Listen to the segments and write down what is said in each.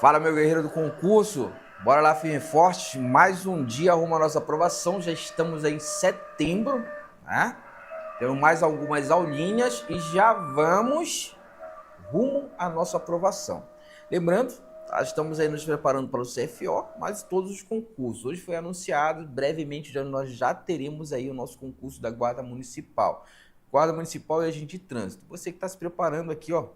Fala, meu guerreiro do concurso, bora lá firme e forte, mais um dia rumo à nossa aprovação, já estamos aí em setembro, né? Temos mais algumas aulinhas e já vamos rumo à nossa aprovação. Lembrando, estamos aí nos preparando para o CFO, mas todos os concursos. Hoje foi anunciado, brevemente nós já teremos aí o nosso concurso da Guarda Municipal. Guarda Municipal e Agente de Trânsito. Você que está se preparando aqui, ó,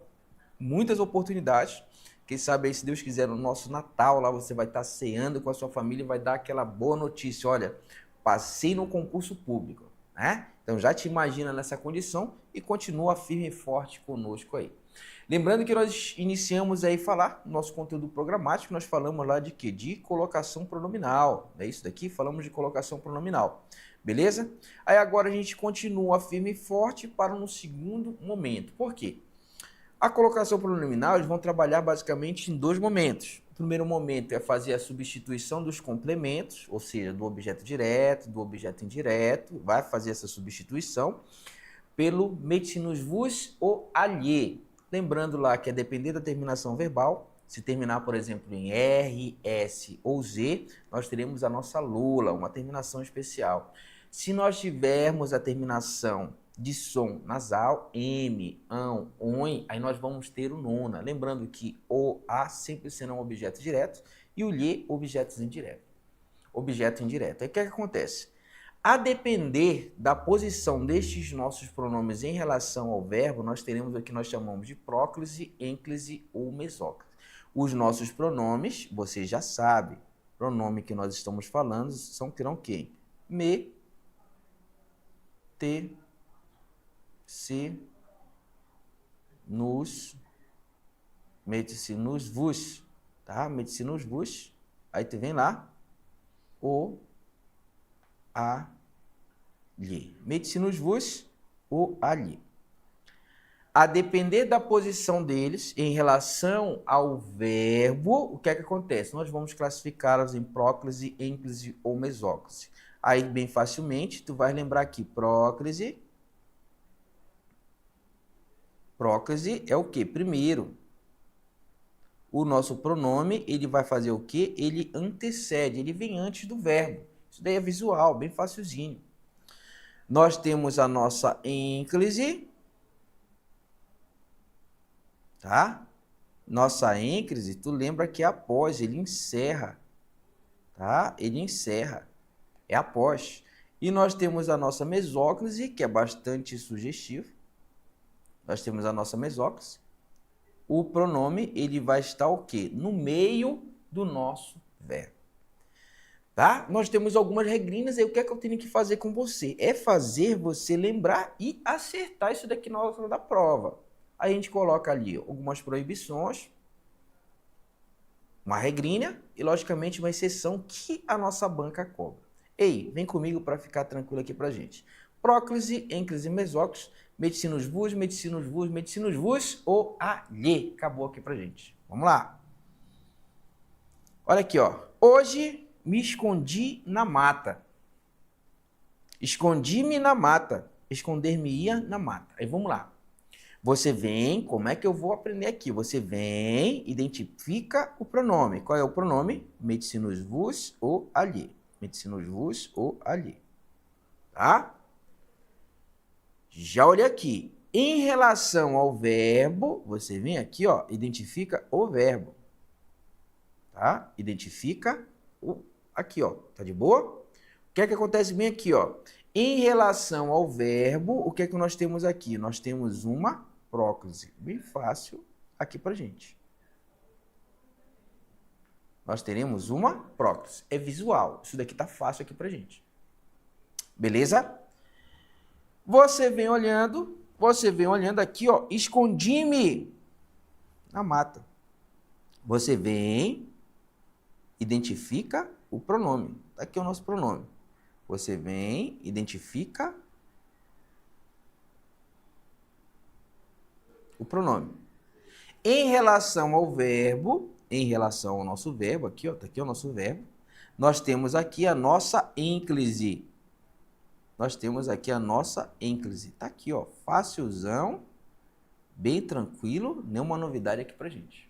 muitas oportunidades. Quem sabe aí, se Deus quiser, no nosso Natal, lá você vai estar ceando com a sua família e vai dar aquela boa notícia. Olha, passei no concurso público, né? Então já te imagina nessa condição e continua firme e forte conosco aí. Lembrando que nós iniciamos aí falar no nosso conteúdo programático, nós falamos lá de quê? De colocação pronominal, é isso daqui? Falamos de colocação pronominal, beleza? Aí agora a gente continua firme e forte para um segundo momento. Por quê? A colocação pronominal, eles vão trabalhar basicamente em dois momentos. O primeiro momento é fazer a substituição dos complementos, ou seja, do objeto direto, do objeto indireto, vai fazer essa substituição pelo meticinus vos ou alhe. Lembrando lá que a depender da terminação verbal, se terminar, por exemplo, em R, S ou Z, nós teremos a nossa lula, uma terminação especial. Se nós tivermos a terminação de som nasal, M, ão, ON, aí nós vamos ter o nona. Lembrando que o, a sempre serão objetos diretos e o lhe, objetos indiretos. Objeto indireto. Aí o que acontece? A depender da posição destes nossos pronomes em relação ao verbo, nós teremos o que nós chamamos de próclise, ênclise ou mesóclise. Os nossos pronomes, você já sabe, pronome que nós estamos falando, terão quem? Me, te, se, nos, mete-se nos vos, tá? Mete-se nos vos, aí tu vem lá, o, a, lhe. Mete-se nos vos, o, a, lhe. A depender da posição deles em relação ao verbo, o que é que acontece? Nós vamos classificá-los em próclise, ênclise ou mesóclise. Aí, bem facilmente, tu vai lembrar aqui, próclise é o quê? Primeiro, o nosso pronome, ele vai fazer o quê? Ele antecede, ele vem antes do verbo. Isso daí é visual, bem facilzinho. Nós temos a nossa ênclise, tá? Nossa ênclise, tu lembra que é após, ele encerra, tá? Ele encerra, é após. E nós temos a nossa mesóclise, que é bastante sugestivo. Nós temos a nossa mesóclise. O pronome, ele vai estar o quê? No meio do nosso verbo. Tá? Nós temos algumas regrinhas aí. O que é que eu tenho que fazer com você? É fazer você lembrar e acertar isso daqui na hora da prova. Aí a gente coloca ali algumas proibições, uma regrinha e, logicamente, uma exceção que a nossa banca cobra. Ei, vem comigo para ficar tranquilo aqui pra gente. Próclise, ênclise, mesóclise, meticinus vos, meticinus vos, meticinus vos ou alhe. Acabou aqui pra gente. Vamos lá. Olha aqui, ó. Hoje me escondi na mata. Escondi-me na mata. Esconder-me-ia na mata. Aí vamos lá. Você vem, como é que eu vou aprender aqui? Você vem, identifica o pronome. Qual é o pronome? Meticinus vos ou alhe. Meticinus vos ou alhe. Tá? Já olha aqui. Em relação ao verbo, você vem aqui, ó, identifica o verbo. Tá? Identifica o... Aqui, ó. Tá de boa? O que é que acontece bem aqui, ó? Em relação ao verbo, o que é que nós temos aqui? Nós temos uma próclise. Bem fácil aqui pra gente. Nós teremos uma próclise. É visual. Isso daqui tá fácil aqui pra gente. Beleza? Você vem olhando aqui, ó, escondi-me na mata. Você vem, identifica o pronome. Aqui é o nosso pronome. Você vem, identifica o pronome. Em relação ao verbo, em relação ao nosso verbo, aqui, ó, tá aqui o nosso verbo, nós temos aqui a nossa ênclise. Nós temos aqui a nossa ênclise. Tá aqui, ó, facilzão, bem tranquilo, nenhuma novidade aqui pra gente.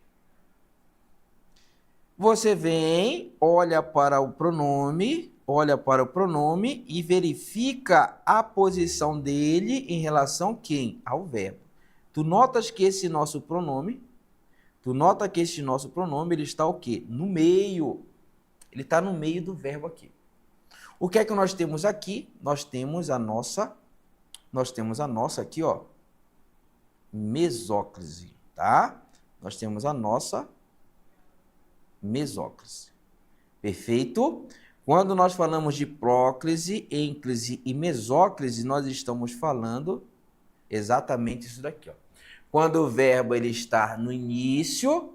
Você vem, olha para o pronome e verifica a posição dele em relação a quem? Ao verbo. Tu notas que esse nosso pronome, ele está o quê? No meio. Ele está no meio do verbo aqui. O que é que nós temos aqui? Nós temos a nossa aqui, ó, mesóclise, tá? Nós temos a nossa mesóclise. Perfeito? Quando nós falamos de próclise, ênclise e mesóclise, nós estamos falando exatamente isso daqui, ó. Quando o verbo ele está no início,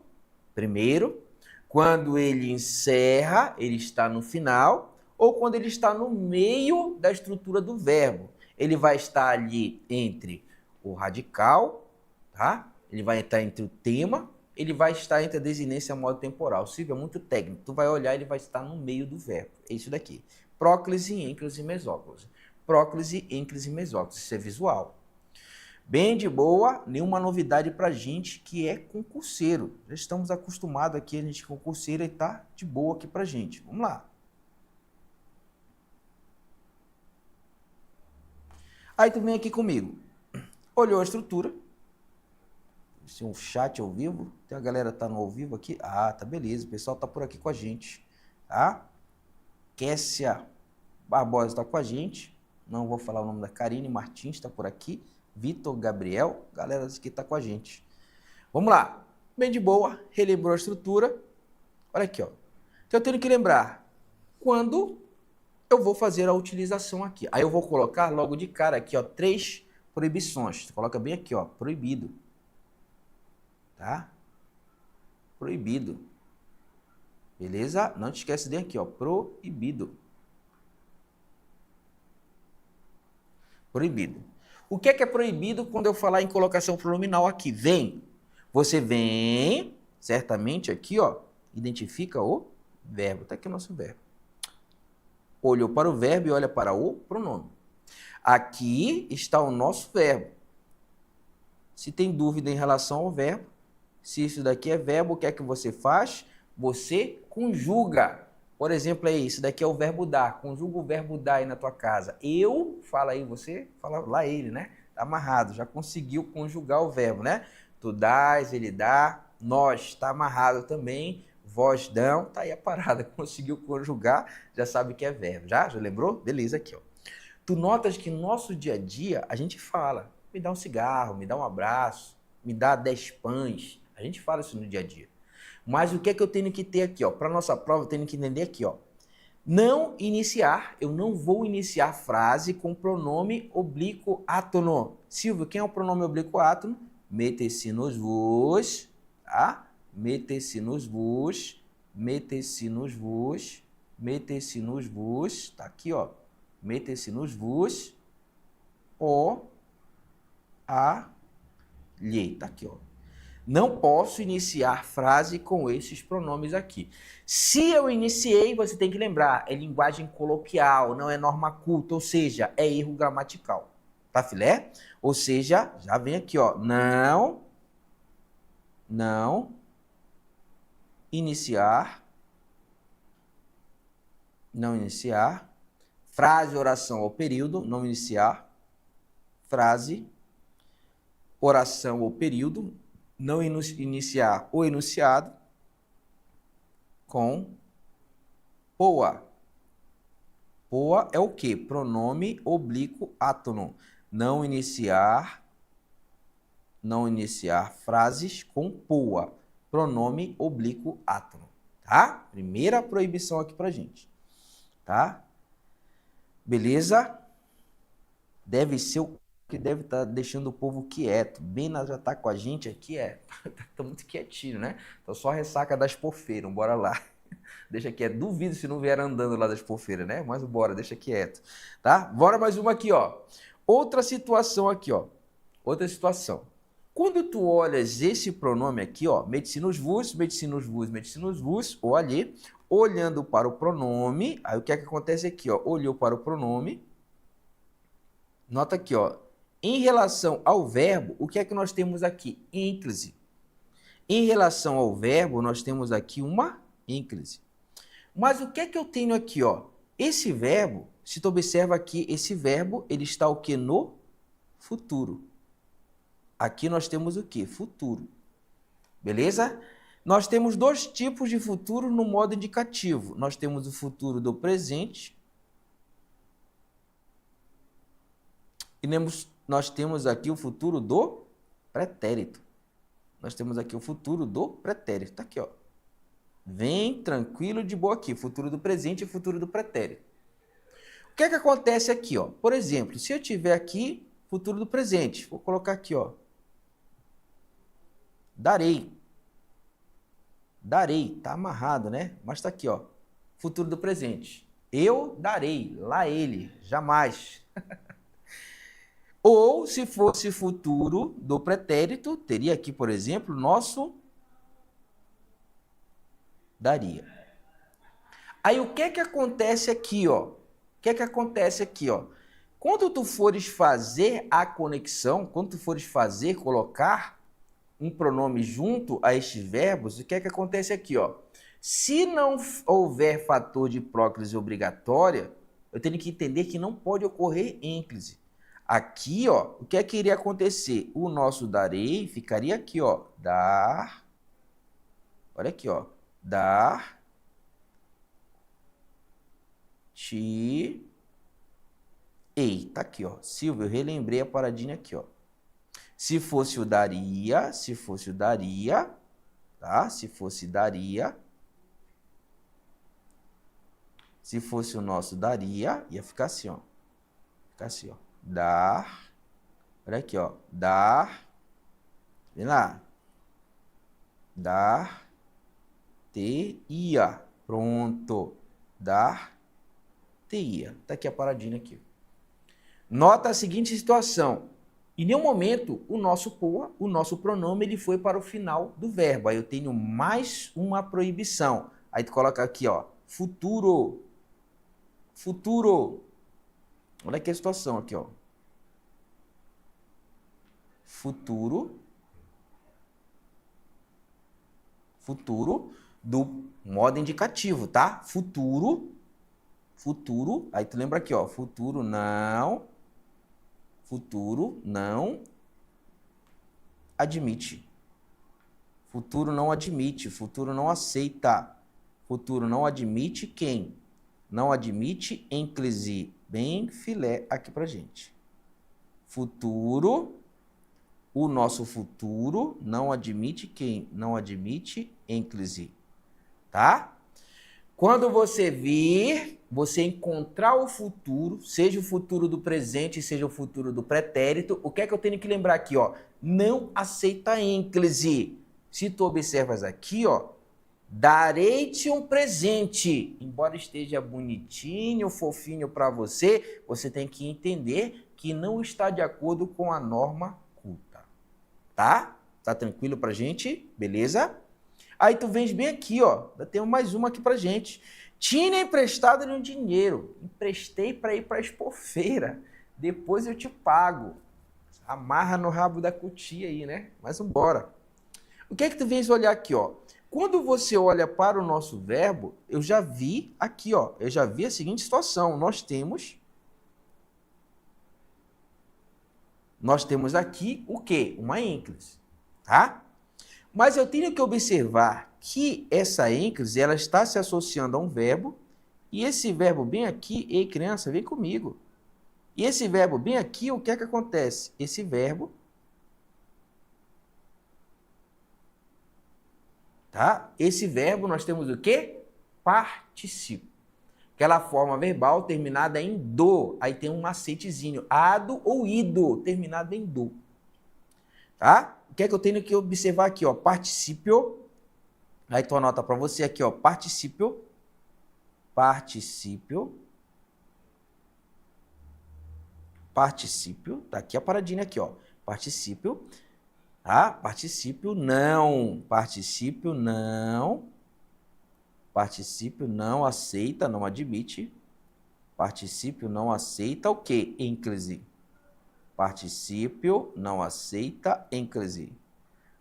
primeiro, quando ele encerra, ele está no final, ou quando ele está no meio da estrutura do verbo. Ele vai estar ali entre o radical, tá? Ele vai estar entre o tema, ele vai estar entre a desinência e a modo temporal. Silvio, é muito técnico. Tu vai olhar, ele vai estar no meio do verbo. É isso daqui. Próclise, ênclise e mesóclise. Próclise, ênclise e mesóclise. Isso é visual. Bem de boa, nenhuma novidade pra gente que é concurseiro. Já estamos acostumados aqui, a gente concurseiro, e tá de boa aqui pra gente. Vamos lá. Aí tu vem aqui comigo. Olhou a estrutura. Se um chat ao vivo, tem a galera tá no ao vivo aqui. Ah, tá beleza, o pessoal tá por aqui com a gente, tá? Kessia Barbosa tá com a gente. Não vou falar o nome da Karine Martins, está por aqui. Vitor Gabriel, galera que tá com a gente. Vamos lá. Bem de boa, relembrou a estrutura. Olha aqui, ó. Então eu tenho que lembrar quando eu vou fazer a utilização aqui. Aí eu vou colocar logo de cara aqui, ó, 3 proibições. Você coloca bem aqui, ó, proibido. Tá? Proibido. Beleza? Não te esquece de aqui, ó, proibido. Proibido. O que é proibido quando eu falar em colocação pronominal aqui? Vem. Você vem, certamente aqui, ó, identifica o verbo. Tá aqui o nosso verbo. Olhou para o verbo e olha para o pronome. Aqui está o nosso verbo. Se tem dúvida em relação ao verbo, se isso daqui é verbo, o que é que você faz? Você conjuga. Por exemplo, aí, isso daqui é o verbo dar. Conjuga o verbo dar aí na tua casa. Eu, fala aí você, fala lá ele, né? Tá amarrado, já conseguiu conjugar o verbo, né? Tu dás, ele dá, nós, tá amarrado também, vós dão, tá aí a parada, conseguiu conjugar, já sabe que é verbo. Já lembrou? Beleza, aqui, ó. Tu notas que no nosso dia a dia, a gente fala, me dá um cigarro, me dá um abraço, me dá 10 pães. A gente fala isso no dia a dia. Mas o que é que eu tenho que ter aqui, ó? Para nossa prova, eu tenho que entender aqui, ó. Não iniciar, eu não vou iniciar frase com pronome oblíquo átono. Silvio, quem é o pronome oblíquo átono? Mete-se nos vos, tá? Mete-se nos vos, mete-se nos vos, mete-se nos vos, tá aqui, ó. Mete-se nos vos, o, a, lhe, tá aqui, ó. Não posso iniciar frase com esses pronomes aqui. Se eu iniciei, você tem que lembrar, é linguagem coloquial, não é norma culta, ou seja, é erro gramatical. Tá, filé? Ou seja, já vem aqui, ó, não iniciar, frase, oração ou período, não iniciar, frase, oração ou período, não iniciar o enunciado com poa. Poa é o quê? Pronome oblíquo átono. Não iniciar frases com poa. Pronome oblíquo átono. Tá? Primeira proibição aqui pra gente. Tá? Beleza? Deve ser o que deve estar deixando o povo quieto. Bena já tá com a gente aqui, tá muito quietinho, né? Então só ressaca das porfeiras, bora lá. Deixa quieto, duvido se não vier andando lá das porfeiras, né? Mas bora, deixa quieto, tá? Bora mais uma aqui, ó. Outra situação aqui, ó. Outra situação. Quando tu olhas esse pronome aqui, ó, mete-se nos vos, mete-se nos vos, mete-se nos vos, ou ali, olhando para o pronome, aí o que é que acontece aqui, ó? Olhou para o pronome, nota aqui, ó. Em relação ao verbo, o que é que nós temos aqui? Ênclise. Em relação ao verbo, nós temos aqui uma ênclise. Mas o que é que eu tenho aqui, ó? Esse verbo, se tu observa aqui, esse verbo, ele está o quê? No futuro. Aqui nós temos o quê? Futuro. Beleza? Nós temos dois tipos de futuro no modo indicativo. Nós temos o futuro do presente e nós temos aqui o futuro do pretérito. Nós temos aqui o futuro do pretérito. Tá aqui, ó. Vem tranquilo, de boa aqui. Futuro do presente e futuro do pretérito. O que é que acontece aqui, ó? Por exemplo, se eu tiver aqui futuro do presente, vou colocar aqui, ó. Darei. Darei, tá amarrado, né? Mas tá aqui, ó. Futuro do presente. Eu darei, lá ele, jamais. Ou, se fosse futuro do pretérito, teria aqui, por exemplo, nosso daria. Aí, o que é que acontece aqui, ó? O que é que acontece aqui, ó? Quando tu fores fazer a conexão, quando tu fores colocar um pronome junto a estes verbos, o que é que acontece aqui, ó? Se não houver fator de próclise obrigatória, eu tenho que entender que não pode ocorrer ênclise. Aqui, ó, o que é que iria acontecer? O nosso darei ficaria aqui, ó, dar. Olha aqui, ó, dar te ei. Tá aqui, ó. Silvio, eu relembrei a paradinha aqui, ó. Se fosse o daria, tá? Se fosse daria. Se fosse o nosso daria, ia ficar assim, ó. Ficar assim, ó. Dar. Olha aqui, ó. Dar. Vem lá. Dar. Te ia. Pronto. Dar. Te ia. Tá aqui a paradinha aqui. Nota a seguinte situação. Em nenhum momento o nosso pronome, ele foi para o final do verbo. Aí eu tenho mais uma proibição. Aí tu coloca aqui, ó, futuro. Futuro. Olha aqui a situação aqui, ó. Futuro. Futuro do modo indicativo, tá? Futuro. Futuro. Aí tu lembra aqui, ó, futuro não admite. Futuro não admite. Futuro não aceita. Futuro não admite quem? Não admite ênclise. Bem filé aqui pra gente. Futuro. O nosso futuro não admite quem? Não admite ênclise. Tá? Quando você vir, você encontrar o futuro, seja o futuro do presente, seja o futuro do pretérito, o que é que eu tenho que lembrar aqui, ó? Não aceita ênclise. Se tu observas aqui, ó, darei-te um presente. Embora esteja bonitinho, fofinho para você, você tem que entender que não está de acordo com a norma culta. Tá? Tá tranquilo pra gente? Beleza? Aí tu vens bem aqui, ó. Eu tenho mais uma aqui pra gente. Tinha emprestado um dinheiro. Emprestei para ir para a Expofeira. Depois eu te pago. Amarra no rabo da cutia aí, né? Mas vambora. O que é que tu vens olhar aqui, ó? Quando você olha para o nosso verbo, eu já vi aqui, ó. Eu já vi a seguinte situação. Nós temos aqui o quê? Uma ênclise, tá? Mas eu tenho que observar que essa ênclise, ela está se associando a um verbo, e esse verbo bem aqui, ei criança, vem comigo. E esse verbo bem aqui, o que é que acontece? Esse verbo, tá? Esse verbo nós temos o quê? Particípio. Aquela forma verbal terminada em do, aí tem um macetezinho, ado ou ido, terminado em do. Tá? O que é que eu tenho que observar aqui, ó? Particípio. Aí tu anota para você aqui, ó, particípio. Particípio. Particípio. Tá aqui a paradinha aqui, ó. Particípio. Tá? Particípio não. Particípio não. Particípio não aceita, não admite. Particípio não aceita o quê? Ênclise. Particípio não aceita ênclise.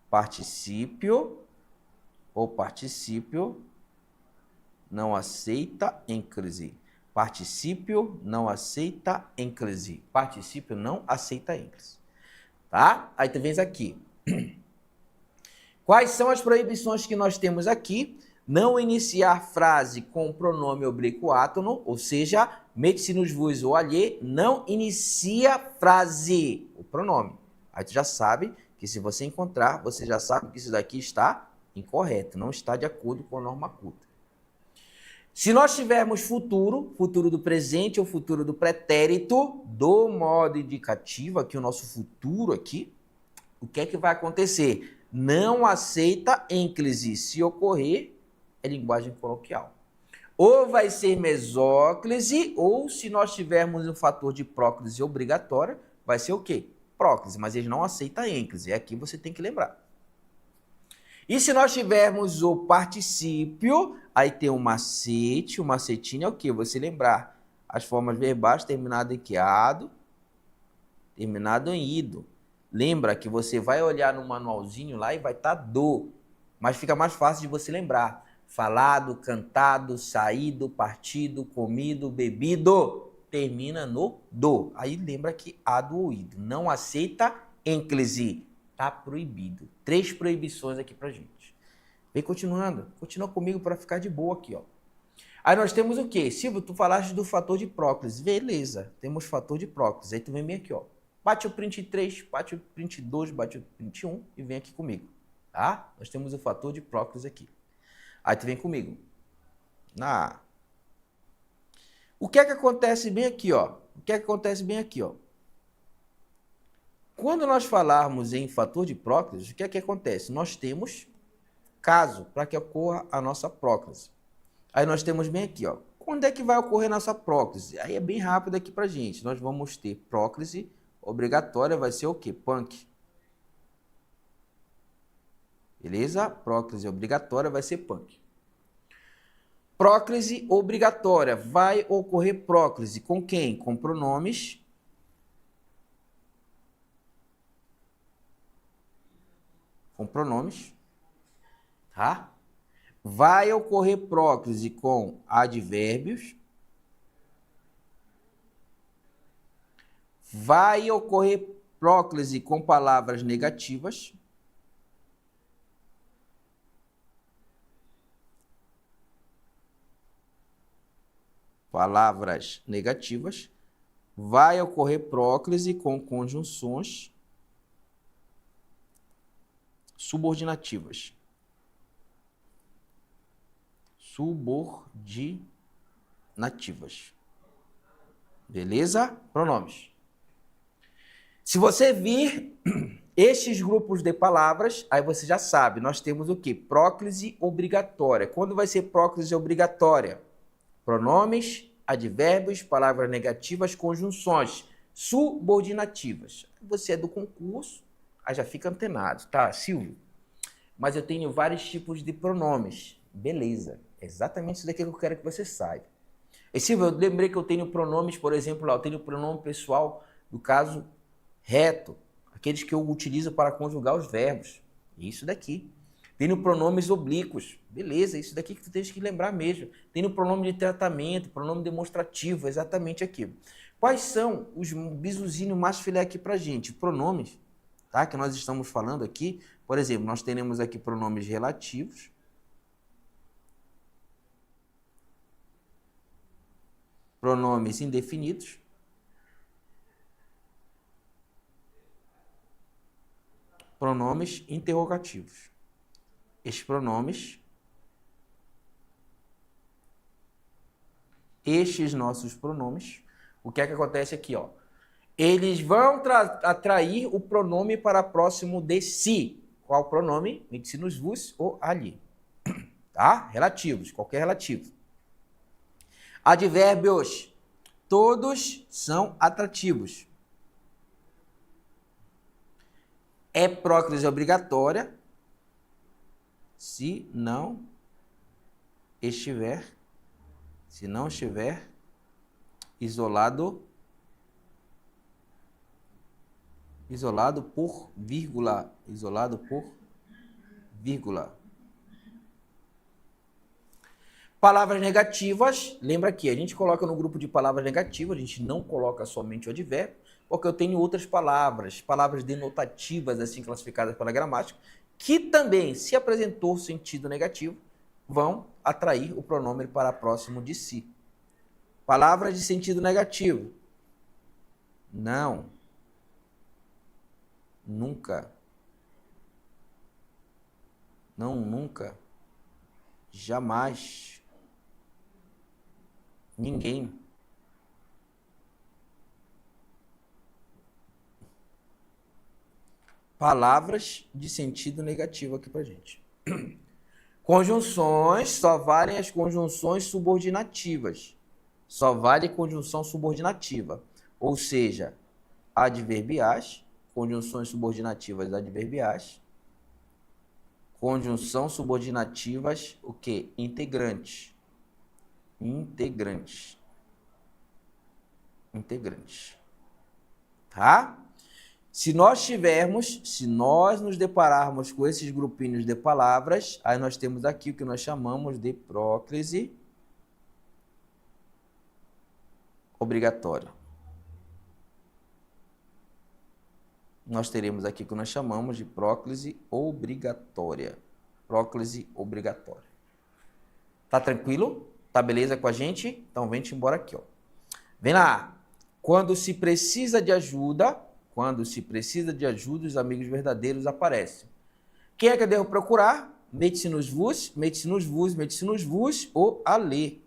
Particípio ou particípio não aceita ênclise. Particípio não aceita ênclise. Particípio não aceita ênclise. Tá? Aí tu vens aqui. Quais são as proibições que nós temos aqui? Não iniciar frase com pronome oblíquo átono, ou seja, mete-se-nos vos ou alhê, não inicia frase, o pronome. Aí tu já sabe que se você encontrar, você já sabe que isso daqui está incorreto, não está de acordo com a norma culta. Se nós tivermos futuro, futuro do presente ou futuro do pretérito, do modo indicativo, aqui o nosso futuro aqui, o que é que vai acontecer? Não aceita ênclise. Se ocorrer, é linguagem coloquial. Ou vai ser mesóclise, ou se nós tivermos um fator de próclise obrigatória, vai ser o quê? Próclise, mas ele não aceita ênclise. Aqui você tem que lembrar. E se nós tivermos o particípio, aí tem um macete, o macetinho é o quê? Você lembrar as formas verbais terminado em queado, terminado em ido. Lembra que você vai olhar no manualzinho lá e vai estar do, mas fica mais fácil de você lembrar. Falado, cantado, saído, partido, comido, bebido, termina no do. Aí lembra que há do ou ido. Não aceita ênclise. Tá proibido. 3 proibições aqui pra gente. Vem continuando. Continua comigo para ficar de boa aqui, ó. Aí nós temos o quê? Silvio, tu falaste do fator de próclise. Beleza, temos fator de próclise. Aí tu vem bem aqui, ó. Bate o print 3, bate o print 2, bate o print 1 e vem aqui comigo. Tá? Nós temos o fator de próclise aqui. Aí tu vem comigo. O que é que acontece bem aqui, ó? O que é que acontece bem aqui, ó? Quando nós falarmos em fator de próclise, o que é que acontece? Nós temos caso para que ocorra a nossa próclise. Aí nós temos bem aqui, ó. Quando é que vai ocorrer nossa próclise? Aí é bem rápido aqui pra gente. Nós vamos ter próclise obrigatória, vai ser o quê? Punk. Beleza? Próclise obrigatória vai ser punk. Próclise obrigatória. Vai ocorrer próclise com quem? Com pronomes. Com pronomes. Tá? Vai ocorrer próclise com advérbios. Vai ocorrer próclise com palavras negativas. Palavras negativas. Vai ocorrer próclise com conjunções subordinativas. Subordinativas. Beleza? Pronomes. Se você vir estes grupos de palavras, aí você já sabe, nós temos o quê? Próclise obrigatória. Quando vai ser próclise obrigatória? Pronomes, advérbios, palavras negativas, conjunções subordinativas. Você é do concurso, aí já fica antenado, tá, Silvio? Mas eu tenho vários tipos de pronomes. Beleza, exatamente isso daqui que eu quero que você saiba. E Silvio, eu lembrei que eu tenho pronomes, por exemplo, lá, eu tenho pronome pessoal, no caso, reto, aqueles que eu utilizo para conjugar os verbos. Isso daqui. Tenho pronomes oblíquos. Beleza, isso daqui que tu tens que lembrar mesmo. Tenho pronome de tratamento, pronome demonstrativo, exatamente aquilo. Quais são os bisuzinhos mais filé aqui pra gente? Pronomes, tá? Que nós estamos falando aqui. Por exemplo, nós teremos aqui pronomes relativos. Pronomes indefinidos. Pronomes interrogativos. Estes pronomes, estes nossos pronomes, o que é que acontece aqui, ó? Eles vão atrair o pronome para próximo de si. Qual pronome? Mete-se-nos vos ou ali. Tá? Relativos, qualquer relativo. Advérbios, todos são atrativos. É próclise obrigatória se não estiver isolado por vírgula, Palavras negativas, lembra que a gente coloca no grupo de palavras negativas, a gente não coloca somente o advérbio, porque eu tenho outras palavras, palavras denotativas, assim classificadas pela gramática, que também, se apresentou sentido negativo, vão atrair o pronome para próximo de si. Palavras de sentido negativo. Não. Nunca. Não, nunca. Jamais. Ninguém. Palavras de sentido negativo aqui pra gente. Conjunções, só valem as conjunções subordinativas. Só vale conjunção subordinativa. Ou seja, adverbiais, conjunções subordinativas adverbiais. Conjunção subordinativas, o quê? Integrantes. Integrantes. Integrantes. Tá? Se nós nos depararmos com esses grupinhos de palavras, aí nós temos aqui o que nós chamamos de próclise obrigatória. Nós teremos aqui o que nós chamamos de próclise obrigatória. Próclise obrigatória. Tá tranquilo? Tá beleza com a gente? Então vem-te embora aqui, ó. Vem lá. Quando se precisa de ajuda, os amigos verdadeiros aparecem. Quem é que eu devo procurar? Mete-se nos vos, mete-se nos vos, mete-se nos vos ou alê.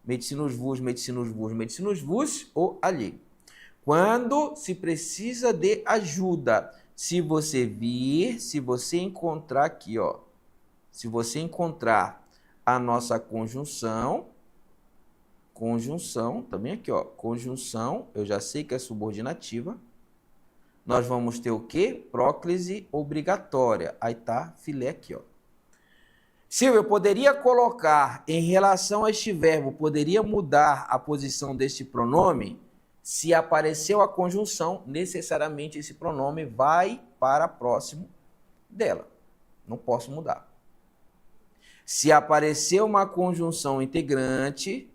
Mete-se nos vos, mete-se nos vos, mete-se nos vos ou alê. Quando se precisa de ajuda, se você encontrar aqui, ó, se você encontrar a nossa conjunção, também aqui, ó, conjunção, eu já sei que é subordinativa, nós vamos ter o quê? Próclise obrigatória. Aí tá filé aqui, ó. Silvio, eu poderia colocar, em relação a este verbo, poderia mudar a posição deste pronome? Se apareceu a conjunção, necessariamente esse pronome vai para próximo dela. Não posso mudar. Se apareceu uma conjunção integrante,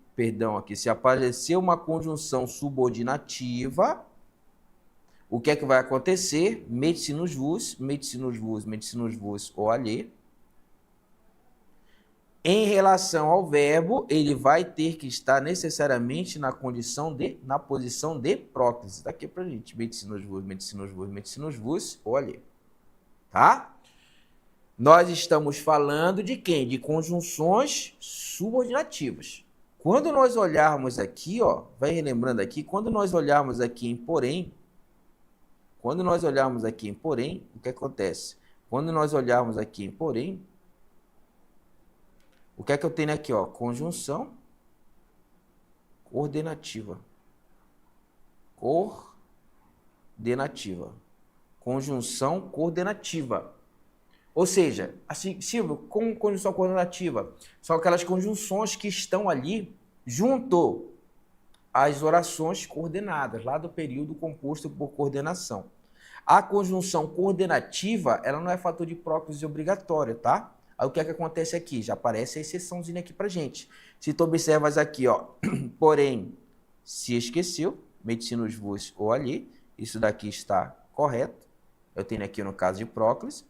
se apareceu uma conjunção subordinativa, o que é que vai acontecer? Mete-se nos vos, mete-se nos vos, mete-se nos vos ou alê. Em relação ao verbo, ele vai ter que estar necessariamente na posição de próclise. Tá aqui pra gente. Mete-se nos vos, mete-se nos vos, mete-se nos vos ou alê. Tá? Nós estamos falando de quem? De conjunções subordinativas. Quando nós olharmos aqui, ó, vai relembrando aqui, quando nós olharmos aqui em porém, o que acontece? Quando nós olharmos aqui em porém, o que é que eu tenho aqui, ó? Conjunção coordenativa. Conjunção coordenativa. Ou seja, assim, Silvio, com conjunção coordenativa, são aquelas conjunções que estão ali junto às orações coordenadas, lá do período composto por coordenação. A conjunção coordenativa, ela não é fator de próclise obrigatória, tá? Aí o que é que acontece aqui? Já aparece a exceçãozinha aqui pra gente. Se tu observas aqui, ó, porém, se esqueceu, mete-se nos vos ou ali, isso daqui está correto. Eu tenho aqui no caso de próclise.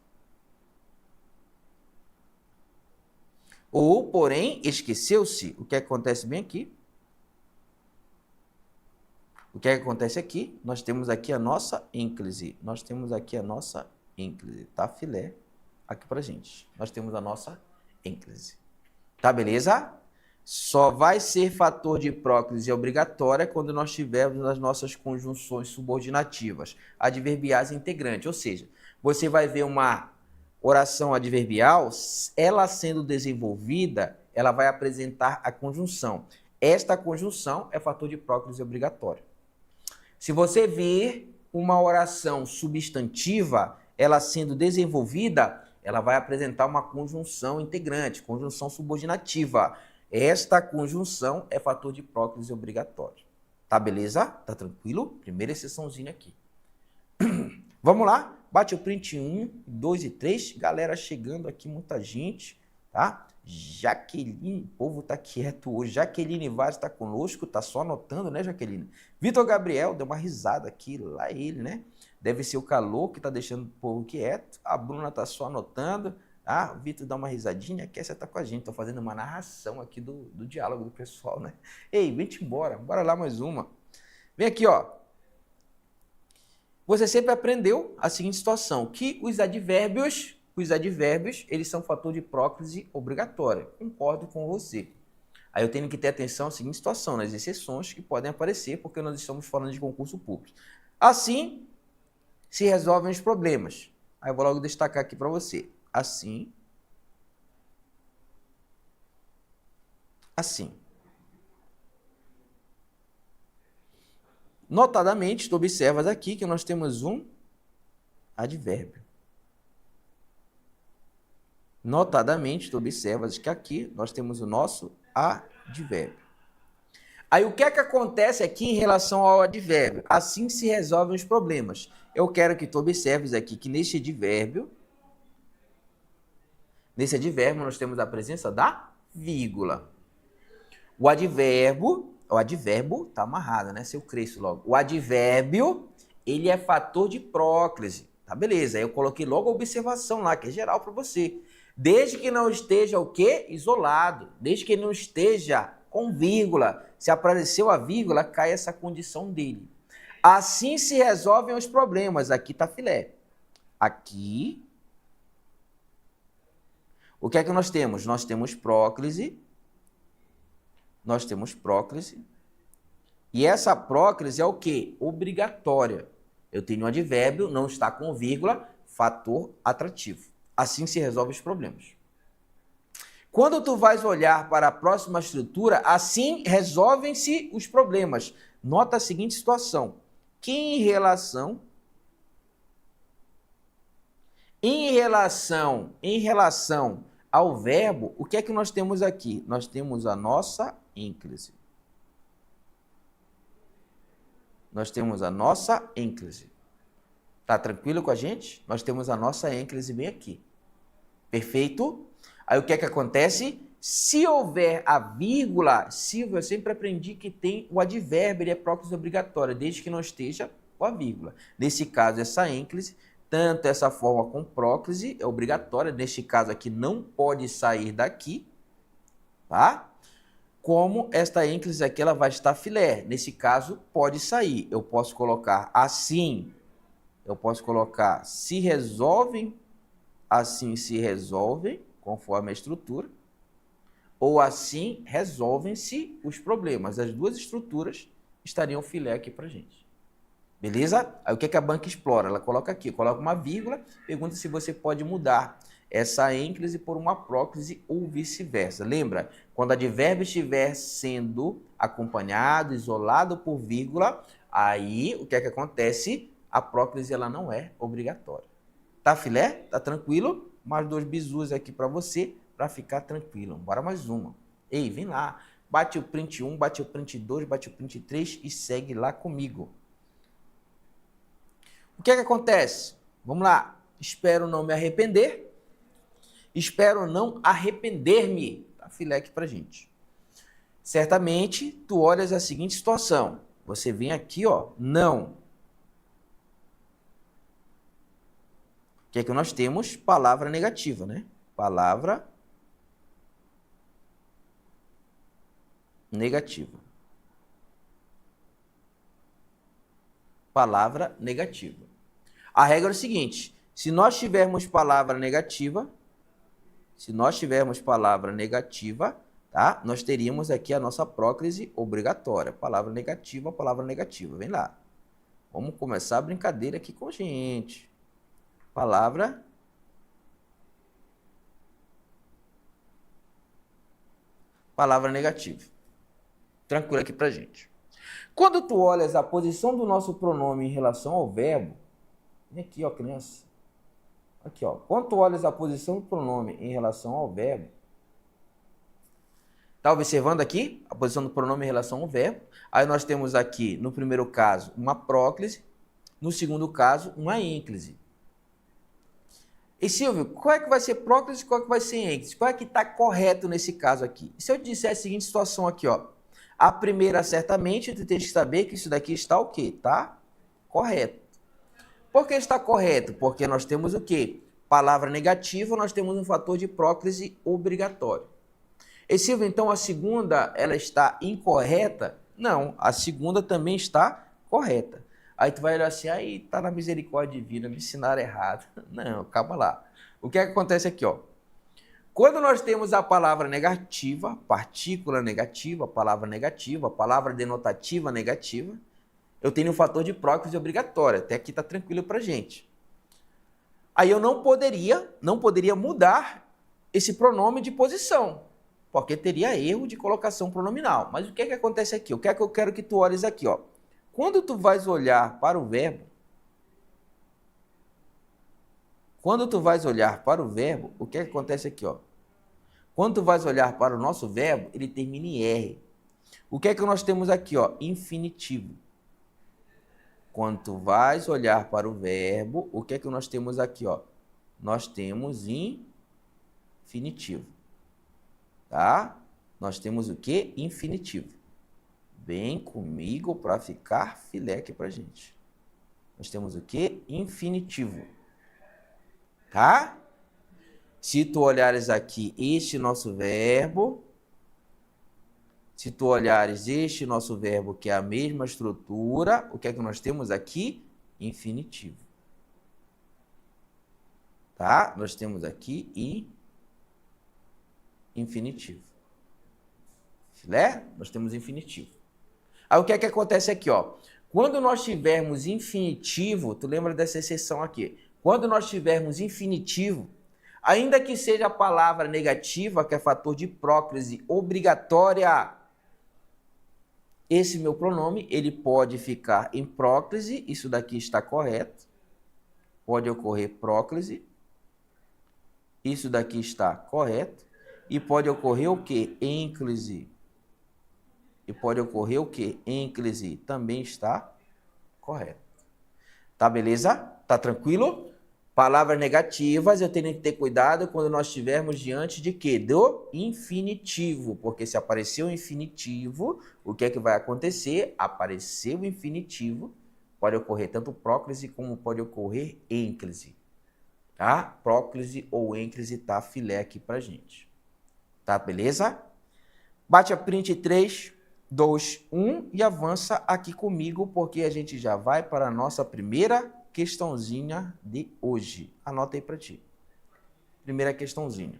Ou, porém, esqueceu-se. O que é que acontece bem aqui? O que é que acontece aqui? Nós temos aqui a nossa ênclise. Tá, filé? Aqui pra gente. Nós temos a nossa ênclise. Tá, beleza? Só vai ser fator de próclise obrigatória quando nós tivermos as nossas conjunções subordinativas, adverbiais integrantes. Ou seja, você vai ver uma oração adverbial, ela sendo desenvolvida, ela vai apresentar a conjunção. Esta conjunção é fator de próclise obrigatória. Se você vir uma oração substantiva, ela sendo desenvolvida, ela vai apresentar uma conjunção integrante, conjunção subordinativa. Esta conjunção é fator de próclise obrigatório. Tá beleza? Tá tranquilo? Primeira exceçãozinha aqui. Vamos lá? Bate o print 1, 2 e 3. Galera chegando aqui, muita gente, tá? Jaqueline, o povo tá quieto hoje. Jaqueline Vaz está conosco, tá só anotando, né, Jaqueline? Vitor Gabriel, deu uma risada aqui, lá ele, né? Deve ser o calor que tá deixando o povo quieto. A Bruna tá só anotando. Ah, o Vitor dá uma risadinha, a Kessia tá com a gente. Tô fazendo uma narração aqui do diálogo do pessoal, né? Ei, vem-te embora, bora lá mais uma. Vem aqui, ó. Você sempre aprendeu a seguinte situação, que os advérbios, eles são fator de próclise obrigatória. Concordo com você. Aí eu tenho que ter atenção à seguinte situação, nas exceções que podem aparecer, porque nós estamos falando de concurso público. Assim, se resolvem os problemas. Aí eu vou logo destacar aqui para você. Assim. Notadamente, tu observas aqui que nós temos um advérbio. Notadamente, tu observas que aqui nós temos o nosso advérbio. Aí o que é que acontece aqui em relação ao advérbio? Assim se resolvem os problemas. Eu quero que tu observes aqui que nesse advérbio nós temos a presença da vírgula. O advérbio tá amarrado, né? Se eu cresço logo. O advérbio, ele é fator de próclise. Tá, beleza. Aí eu coloquei logo a observação lá, que é geral para você. Desde que não esteja o quê? Isolado. Desde que não esteja com vírgula. Se apareceu a vírgula, cai essa condição dele. Assim se resolvem os problemas. Aqui tá filé. Aqui. O que é que nós temos? Nós temos próclise. E essa próclise é o quê? Obrigatória. Eu tenho um advérbio, não está com vírgula, fator atrativo. Assim se resolve os problemas. Quando tu vais olhar para a próxima estrutura, assim resolvem-se os problemas. Nota a seguinte situação, que em relação ao verbo, o que é que nós temos aqui? Nós temos a nossa ênclise. Tá tranquilo com a gente? Nós temos a nossa ênclise bem aqui. Perfeito? Aí o que é que acontece? Se houver a vírgula, eu sempre aprendi que tem o advérbio, ele é próclise obrigatória, desde que não esteja com a vírgula. Nesse caso, essa ênclise, tanto essa forma com próclise é obrigatória, neste caso aqui não pode sair daqui, tá? Como esta ênclise aqui, ela vai estar filé. Nesse caso, pode sair. Eu posso colocar assim, eu posso colocar se resolvem, assim se resolvem, conforme a estrutura, ou assim resolvem-se os problemas. As duas estruturas estariam filé aqui pra gente. Beleza? Aí o que é que a banca explora? Ela coloca aqui, coloca uma vírgula, pergunta se você pode mudar essa ênclise por uma próclise ou vice-versa. Lembra? Quando o advérbio estiver sendo acompanhado, isolado por vírgula, aí o que é que acontece? A próclise ela não é obrigatória. Tá filé? Tá tranquilo? Mais 2 bizus aqui para você, para ficar tranquilo. Bora mais uma. Ei, vem lá. Bate o print 1, bate o print 2, bate o print 3 e segue lá comigo. O que é que acontece? Vamos lá. Espero não me arrepender. Espero não arrepender-me. Tá filé aqui pra gente. Certamente, tu olhas a seguinte situação. Você vem aqui, ó, não. O que é que nós temos? Palavra negativa, né? Palavra negativa. Palavra negativa. A regra é o seguinte, se nós tivermos palavra negativa, tá? Nós teríamos aqui a nossa próclise obrigatória. Palavra negativa. Vem lá. Vamos começar a brincadeira aqui com a gente. Palavra negativa. Tranquilo aqui pra gente. Quando tu olhas a posição do nosso pronome em relação ao verbo, vem aqui, ó, criança. Aqui, ó. Quando tu olhas a posição do pronome em relação ao verbo, tá observando aqui a posição do pronome em relação ao verbo? Aí nós temos aqui, no primeiro caso, uma próclise, no segundo caso, uma ênclise. E Silvio, qual é que vai ser próclise e qual é que vai ser ênclise? Qual é que está correto nesse caso aqui? E se eu disser a seguinte situação aqui, ó. A primeira, certamente, tu tens que saber que isso daqui está o quê? Tá correto. Por que está correto? Porque nós temos o quê? Palavra negativa, nós temos um fator de próclise obrigatório. E Silvio, então a segunda, ela está incorreta? Não, a segunda também está correta. Aí tu vai olhar assim, aí tá na misericórdia divina, me ensinaram errado. Não, calma lá. O que é que acontece aqui, ó? Quando nós temos a palavra negativa, partícula negativa, palavra denotativa negativa, eu tenho um fator de próclise obrigatória. Até aqui tá tranquilo pra gente. Aí eu não poderia mudar esse pronome de posição, porque teria erro de colocação pronominal. Mas o que é que acontece aqui? O que é que eu quero que tu olhes aqui, ó? Quando tu vais olhar para o verbo, o que é que acontece aqui, ó? Quando tu vais olhar para o nosso verbo, ele termina em R. O que é que nós temos aqui, ó? Infinitivo. Quando tu vais olhar para o verbo, o que é que nós temos aqui, ó? Nós temos infinitivo. Tá? Nós temos o quê? Infinitivo. Vem comigo para ficar filé aqui pra gente. Nós temos o quê? Infinitivo. Tá? Se tu olhares aqui este nosso verbo, que é a mesma estrutura, o que é que nós temos aqui? Infinitivo. Tá? Nós temos aqui infinitivo. Filé? Nós temos infinitivo. Aí o que é que acontece aqui, ó? Quando nós tivermos infinitivo, tu lembra dessa exceção aqui? Quando nós tivermos infinitivo, ainda que seja a palavra negativa, que é fator de próclise obrigatória, esse meu pronome, ele pode ficar em próclise, isso daqui está correto, pode ocorrer próclise, isso daqui está correto, e pode ocorrer o quê? Ênclise. E pode ocorrer o quê? Ênclise também está correto. Tá beleza? Tá tranquilo? Palavras negativas, eu tenho que ter cuidado quando nós estivermos diante de quê? Do infinitivo. Porque se aparecer o infinitivo, o que é que vai acontecer? Apareceu o infinitivo, pode ocorrer tanto próclise como pode ocorrer ênclise. Tá? Próclise ou ênclise tá filé aqui pra gente. Tá beleza? Bate a print 3, 2, 1 e avança aqui comigo, porque a gente já vai para a nossa primeira questãozinha de hoje. Anota aí para ti. Primeira questãozinha.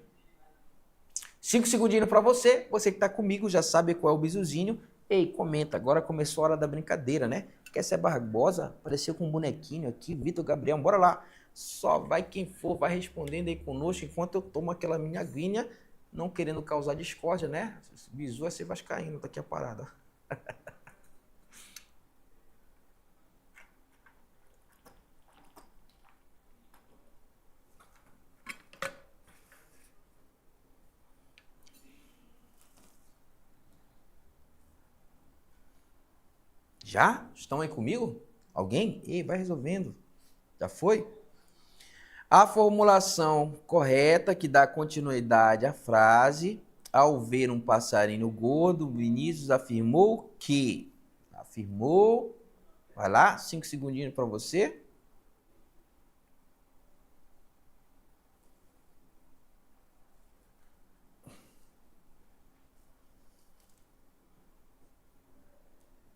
5 segundinhos para você. Você que está comigo já sabe qual é o bisuzinho. Ei, comenta. Agora começou a hora da brincadeira, né? Quer ser Barbosa? Apareceu com um bonequinho aqui. Vitor Gabriel, bora lá. Só vai quem for, vai respondendo aí conosco enquanto eu tomo aquela minha aguinha. Não querendo causar discórdia, né? Esse bizu é ser vascaíno, tá aqui a parada. Já? Estão aí comigo? Alguém? Ei, vai resolvendo. Já foi? A formulação correta que dá continuidade à frase, ao ver um passarinho gordo, Vinícius afirmou que. Afirmou. Vai lá, 5 segundinhos para você.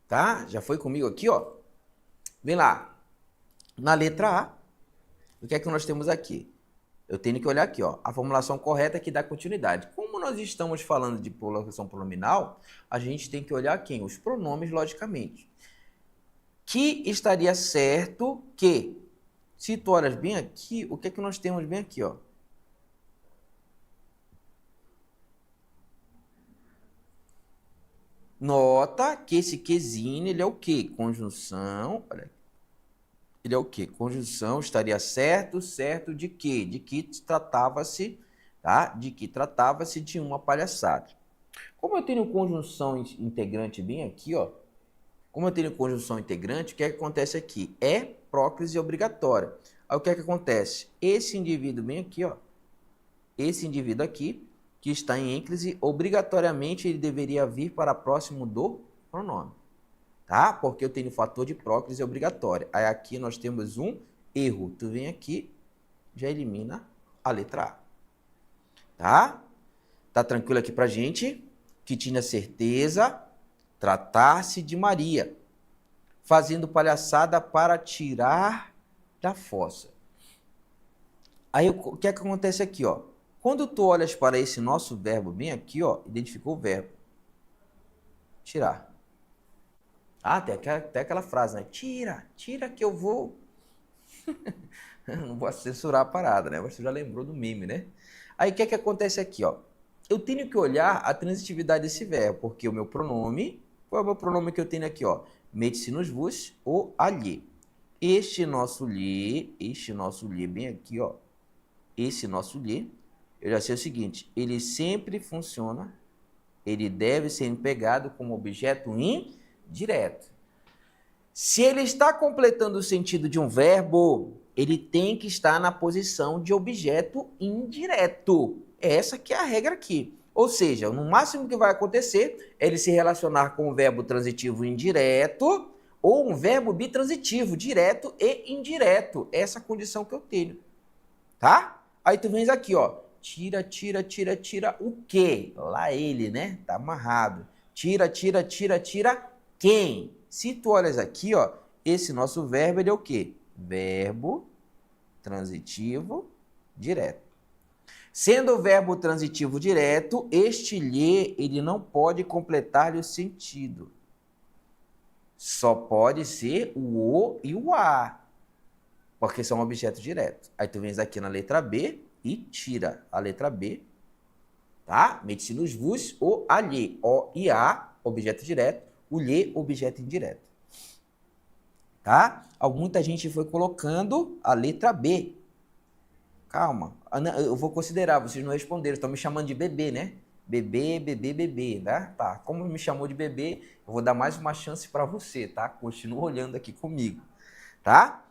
Tá? Já foi comigo aqui, ó. Vem lá. Na letra A, o que é que nós temos aqui? Eu tenho que olhar aqui, ó, a formulação correta que dá continuidade. Como nós estamos falando de colocação pronominal, a gente tem que olhar quem? Os pronomes, logicamente. Que estaria certo que, se tu olhas bem aqui, o que é que nós temos bem aqui, ó? Nota que esse quezinho, ele é o quê? Conjunção, olha aqui. Ele é o quê? Conjunção estaria certo, certo de quê? De que tratava-se, tá? De que tratava-se de uma palhaçada. Como eu tenho conjunção integrante bem aqui, ó. Como eu tenho conjunção integrante, o que é que acontece aqui? É próclise obrigatória. Aí o que é que acontece? Esse indivíduo bem aqui, ó, esse indivíduo aqui, que está em ênclise, obrigatoriamente ele deveria vir para próximo do pronome, tá? Porque eu tenho o fator de próclise obrigatória. Aí aqui nós temos um erro. Tu vem aqui, já elimina a letra A, tá? Tá tranquilo aqui pra gente? Que tinha certeza, tratar-se de Maria, fazendo palhaçada para tirar da fossa. Aí o que é que acontece aqui, ó? Quando tu olhas para esse nosso verbo bem aqui, ó, identificou o verbo tirar. Ah, tem até aquela frase, né? Tira, tira que eu vou. Não vou censurar a parada, né? Você já lembrou do meme, né? Aí o que é que acontece aqui, ó? Eu tenho que olhar a transitividade desse verbo, porque o meu pronome, qual é o meu pronome que eu tenho aqui, ó? Medicinus vos ou alhe. Este nosso lhe bem aqui, ó. Esse nosso lhe, eu já sei o seguinte, ele sempre funciona, ele deve ser empregado como objeto indireto. Se ele está completando o sentido de um verbo, ele tem que estar na posição de objeto indireto. Essa que é a regra aqui. Ou seja, no máximo que vai acontecer é ele se relacionar com um verbo transitivo indireto ou um verbo bitransitivo, direto e indireto. Essa é a condição que eu tenho. Tá? Aí tu vens aqui, ó. Tira, tira, tira, tira o quê? Lá ele, né? Tá amarrado. Tira, tira, tira, tira quem? Se tu olhas aqui, ó, esse nosso verbo, ele é o quê? Verbo transitivo direto. Sendo o verbo transitivo direto, este lhe, ele não pode completar o sentido. Só pode ser o e o a, porque são objetos diretos. Aí tu vens aqui na letra B e tira a letra B, tá? Medicinus vos, o alhe, o e a, objeto direto, o lhe, objeto indireto. Tá? Muita gente foi colocando a letra B. Calma, eu vou considerar, vocês não responderam, estão me chamando de bebê, né? Bebê, bebê, bebê, né? Tá, como me chamou de bebê, eu vou dar mais uma chance para você, tá? Continua olhando aqui comigo, tá?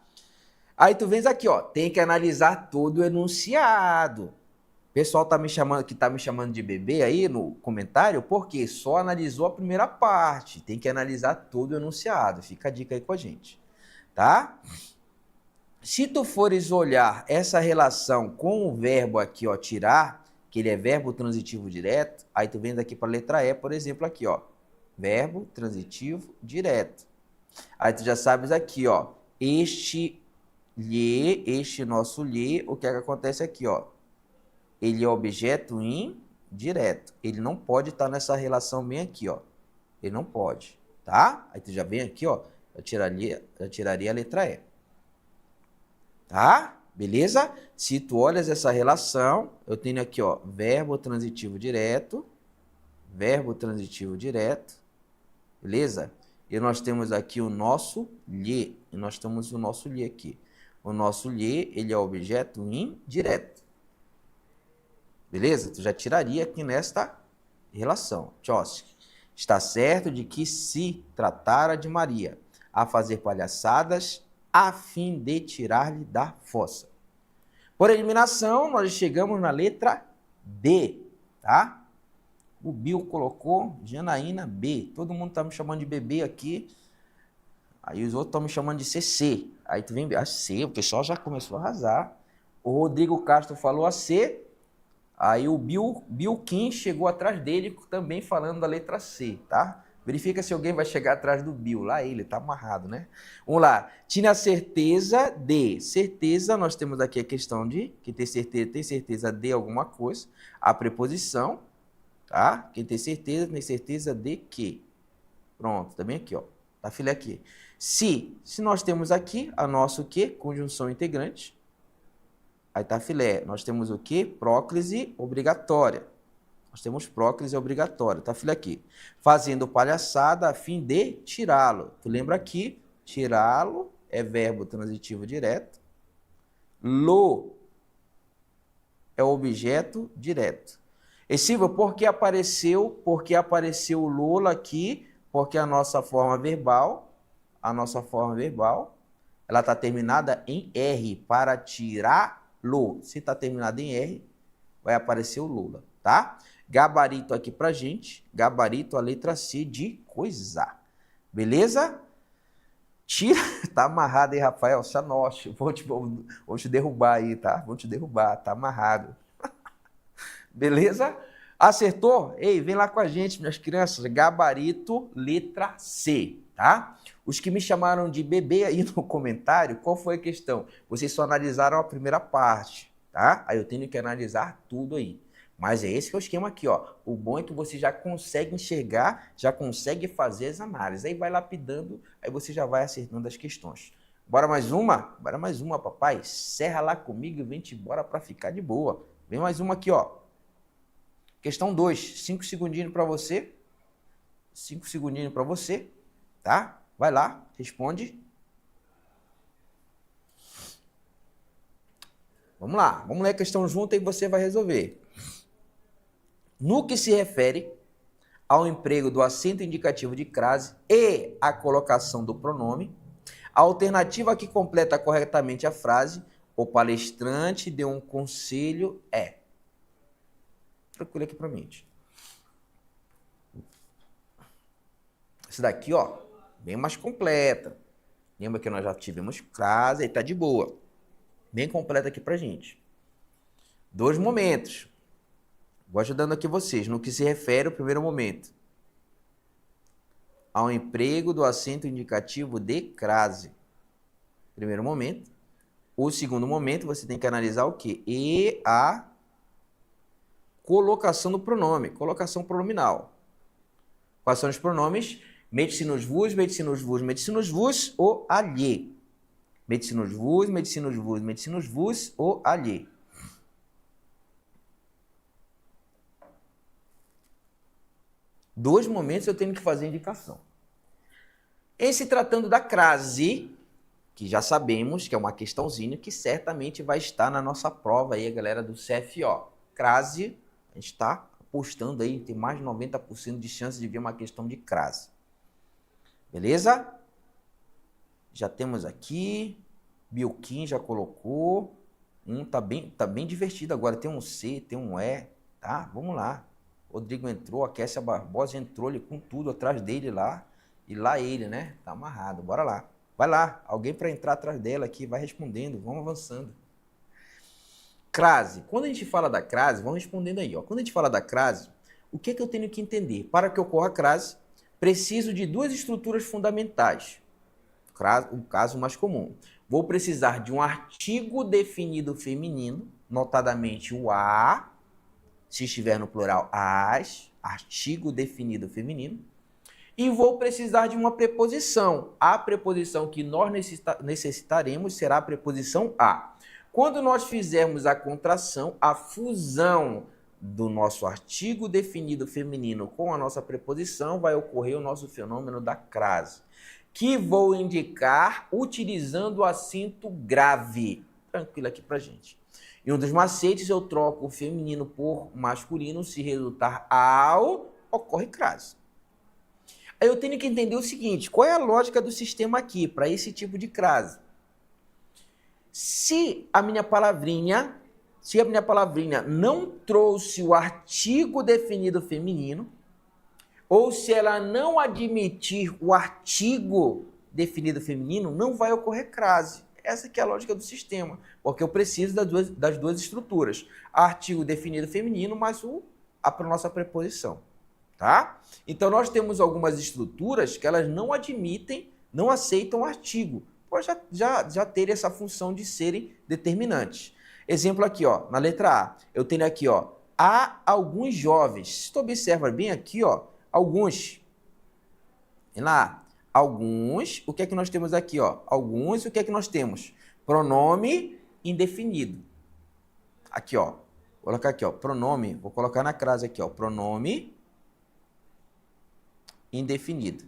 Aí tu vens aqui, ó, tem que analisar todo o enunciado. O pessoal tá me chamando de bebê aí no comentário, porque só analisou a primeira parte, tem que analisar todo o enunciado. Fica a dica aí com a gente, tá? Se tu fores olhar essa relação com o verbo aqui, ó, tirar, que ele é verbo transitivo direto, aí tu vem daqui para a letra E, por exemplo, aqui, ó, verbo transitivo direto. Aí tu já sabes aqui, ó, este nosso lhe, o que é que acontece aqui, ó? Ele é objeto indireto. Ele não pode estar nessa relação bem aqui, ó. Ele não pode, tá? Aí tu já vem aqui, ó, eu tiraria a letra E. Tá? Beleza? Se tu olhas essa relação, eu tenho aqui, ó, verbo transitivo direto, beleza? E nós temos aqui o nosso lhe, e nós temos o nosso lhe aqui. O nosso lhe, ele é objeto indireto. Beleza? Tu já tiraria aqui nesta relação. Tchosky. Está certo de que se tratara de Maria a fazer palhaçadas a fim de tirar-lhe da fossa. Por eliminação, nós chegamos na letra B, tá? O Bill colocou Janaína B. Todo mundo tá me chamando de bebê aqui. Aí os outros estão me chamando de CC. Aí tu vem a C, o pessoal já começou a arrasar. O Rodrigo Castro falou a C. Aí o Bill Kim chegou atrás dele também falando da letra C, tá? Verifica se alguém vai chegar atrás do Bill. Lá ele, tá amarrado, né? Vamos lá. Tinha certeza de. Certeza, nós temos aqui a questão de que tem certeza de alguma coisa. A preposição, tá? Quem tem certeza de que. Pronto, também aqui, ó. Tá filé aqui. Se nós temos aqui a nossa o quê? Conjunção integrante. Aí tá filé. Nós temos o quê? Próclise obrigatória. Nós temos próclise obrigatória, tá, filho? Aqui. Fazendo palhaçada a fim de tirá-lo. Tu lembra aqui? Tirá-lo é verbo transitivo direto. Lo é objeto direto. E Silvio, por que apareceu o Lola aqui? Porque a nossa forma verbal, ela está terminada em R, para tirá-lo. Se está terminada em R, vai aparecer o Lula, tá? Gabarito aqui pra gente, gabarito a letra C de coisa. Beleza? Tira, tá amarrado aí, Rafael, Sanoche, vou te derrubar aí, tá? Vou te derrubar, tá amarrado. Beleza? Acertou? Ei, vem lá com a gente, minhas crianças, gabarito, letra C, tá? Os que me chamaram de bebê aí no comentário, qual foi a questão? Vocês só analisaram a primeira parte, tá? Aí eu tenho que analisar tudo aí. Mas é esse que é o esquema aqui, ó. O bom é que você já consegue enxergar, já consegue fazer as análises. Aí vai lapidando, aí você já vai acertando as questões. Bora mais uma? Bora mais uma, papai. Serra lá comigo e vem-te embora para ficar de boa. Vem mais uma aqui, ó. Questão 2. 5 segundinhos para você. 5 segundinhos para você, tá? Vai lá, responde. Vamos lá, vamos ler a questão junto e você vai resolver. No que se refere ao emprego do acento indicativo de crase e a colocação do pronome, a alternativa que completa corretamente a frase, o palestrante deu um conselho é. Tranquilo aqui para mim. Esse daqui, ó, bem mais completa. Lembra que nós já tivemos crase e tá de boa. Bem completa aqui pra gente. 2 momentos. Vou ajudando aqui vocês. No que se refere ao primeiro momento. Ao emprego do acento indicativo de crase. Primeiro momento. O segundo momento, você tem que analisar o quê? E a colocação do pronome. Colocação pronominal. Quais são os pronomes? Mete-se-nos vos, mete-se-nos vos, mete-se-nos vos ou alhe. Mete-se-nos vos, mete-se-nos vos, mete-se-nos vos ou alhe. Dois momentos eu tenho que fazer indicação. Em se tratando da crase, que já sabemos que é uma questãozinha que certamente vai estar na nossa prova aí, a galera do CFO. Crase, a gente está apostando aí, tem mais de 90% de chance de vir uma questão de crase. Beleza? Já temos aqui, Bilquim já colocou, tá bem divertido agora, tem um C, tem um E, tá? Vamos lá. Rodrigo entrou, a Kessia Barbosa entrou ali com tudo atrás dele lá, e lá ele, né? Tá amarrado, bora lá. Vai lá, alguém para entrar atrás dela aqui, vai respondendo, vamos avançando. Crase, quando a gente fala da crase, vamos respondendo aí, ó. Quando a gente fala da crase, o que é que eu tenho que entender? Para que ocorra a crase, preciso de 2 estruturas fundamentais. O caso mais comum. Vou precisar de um artigo definido feminino, notadamente o a, se estiver no plural, as, artigo definido feminino, e vou precisar de uma preposição. A preposição que nós necessitaremos será a preposição a. Quando nós fizermos a contração, a fusão do nosso artigo definido feminino com a nossa preposição, vai ocorrer o nosso fenômeno da crase, que vou indicar utilizando o acento grave. Tranquilo aqui pra gente. Em um dos macetes, eu troco o feminino por masculino, se resultar ao, ocorre crase. Aí eu tenho que entender o seguinte, qual é a lógica do sistema aqui para esse tipo de crase? Se a minha palavrinha não trouxe o artigo definido feminino, ou se ela não admitir o artigo definido feminino, não vai ocorrer crase. Essa que é a lógica do sistema, porque eu preciso das duas estruturas. Artigo definido feminino, mais a nossa preposição. Tá? Então, nós temos algumas estruturas que elas não admitem, não aceitam artigo, pode já ter essa função de serem determinantes. Exemplo aqui, ó, na letra A, eu tenho aqui, ó, há alguns jovens. Se tu observa bem aqui, ó, alguns. Vem lá, alguns, o que é que nós temos aqui, ó? Alguns, o que é que nós temos? Pronome indefinido. Aqui, ó, vou colocar aqui, ó, pronome, vou colocar na crase aqui, ó, pronome indefinido.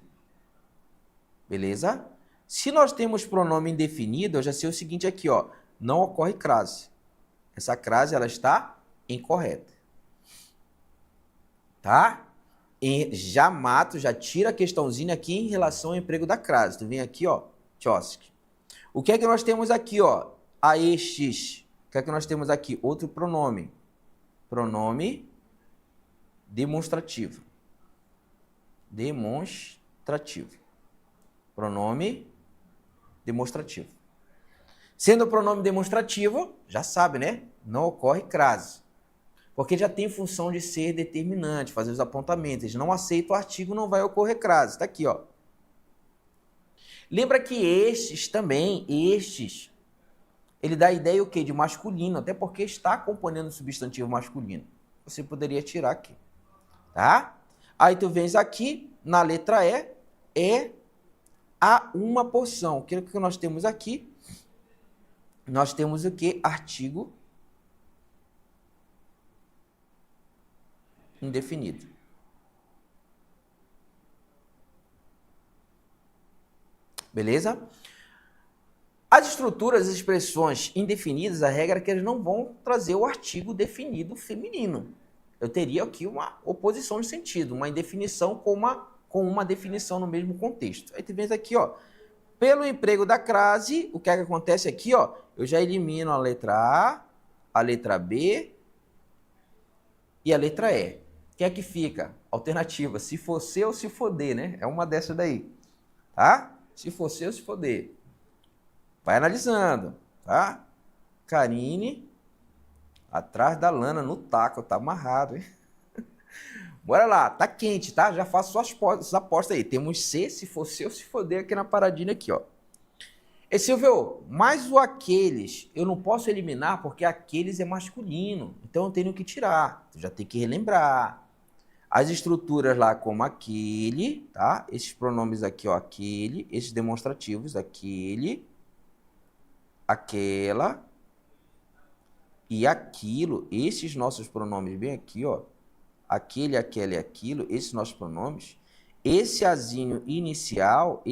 Beleza? Se nós temos pronome indefinido, eu já sei o seguinte aqui, ó, não ocorre crase. Essa crase, ela está incorreta. Tá? E já mato, já tira a questãozinha aqui em relação ao emprego da crase. Tu vem aqui, ó, Tchosky. O que é que nós temos aqui, ó? A estes. O que é que nós temos aqui? Outro pronome. Pronome demonstrativo. Demonstrativo. Pronome demonstrativo. Sendo o pronome demonstrativo, já sabe, né? Não ocorre crase. Porque já tem função de ser determinante, fazer os apontamentos. Não aceita o artigo, não vai ocorrer crase. Está aqui, ó. Lembra que estes também, ele dá a ideia o quê? De masculino, até porque está acompanhando o substantivo masculino. Você poderia tirar aqui, tá? Aí tu vens aqui, na letra E, a uma porção. O que nós temos aqui? Nós temos o quê? Artigo indefinido. Beleza? As estruturas, as expressões indefinidas, a regra é que eles não vão trazer o artigo definido feminino. Eu teria aqui uma oposição de sentido, uma indefinição com uma definição no mesmo contexto. Aí tu vem aqui, ó. Pelo emprego da crase, o que é que acontece aqui, ó? Eu já elimino a letra A, a letra B e a letra E. O que é que fica? Alternativa, se for C ou se for D, né? É uma dessas daí, tá? Se for C ou se for D. Vai analisando, tá? Karine, atrás da lana, no taco, tá amarrado, hein? Bora lá, tá quente, tá? Já faço suas apostas aí. Temos C, se for C ou se for D aqui na paradinha aqui, ó. E Silvio, mas o aqueles, eu não posso eliminar porque aqueles é masculino. Então eu tenho que tirar. Tu já tem que relembrar. As estruturas lá como aquele, tá? Esses pronomes aqui, ó, aquele, esses demonstrativos, aquele, aquela e aquilo, esses nossos pronomes bem aqui, ó, aquele, aquela e aquilo, esses nossos pronomes, esse azinho inicial,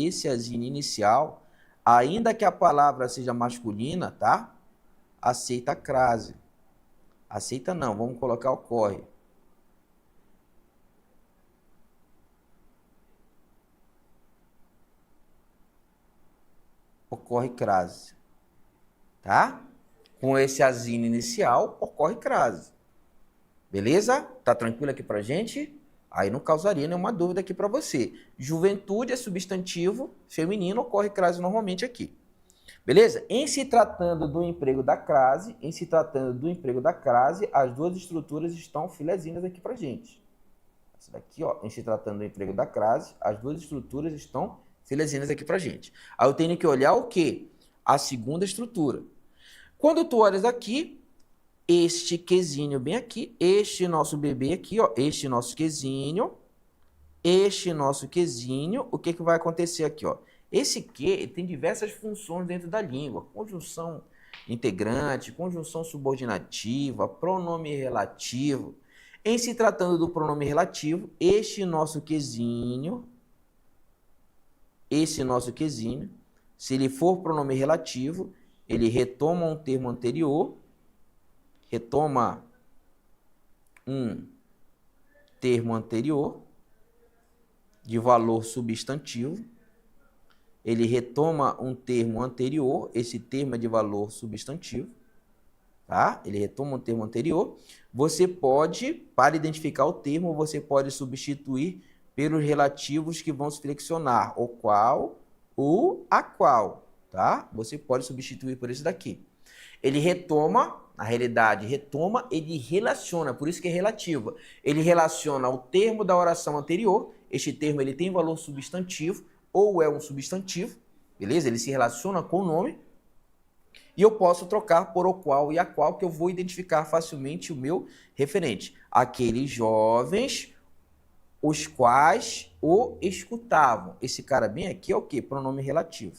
ainda que a palavra seja masculina, tá? Aceita a crase. Aceita não, vamos colocar ocorre. Ocorre crase, tá? Com esse azinho inicial, ocorre crase. Beleza? Tá tranquilo aqui pra gente? Aí não causaria nenhuma dúvida aqui para você. Juventude é substantivo feminino, ocorre crase normalmente aqui. Beleza? Em se tratando do emprego da crase, as duas estruturas estão filezinhas aqui pra gente. Essa daqui, ó, em se tratando do emprego da crase, as duas estruturas estão filezinhas aqui pra gente. Aí eu tenho que olhar o quê? A segunda estrutura. Quando tu olhas aqui, este quezinho bem aqui, este nosso bebê aqui, ó, este nosso quezinho, o que vai acontecer aqui, ó? Esse que tem diversas funções dentro da língua, conjunção integrante, conjunção subordinativa, pronome relativo. Em se tratando do pronome relativo, este nosso quezinho, se ele for pronome relativo, ele retoma um termo anterior, de valor substantivo. Ele retoma um termo anterior, esse termo é de valor substantivo, tá? Ele retoma um termo anterior. Você pode, para identificar o termo, você pode substituir pelos relativos que vão se flexionar, o qual, o, a qual, tá? Você pode substituir por esse daqui. Ele retoma, na realidade, ele relaciona, por isso que é relativa. Ele relaciona o termo da oração anterior, este termo ele tem valor substantivo, ou é um substantivo, beleza? Ele se relaciona com o nome, e eu posso trocar por o qual e a qual, que eu vou identificar facilmente o meu referente. Aqueles jovens, os quais o escutavam. Esse cara bem aqui é o quê? Pronome relativo.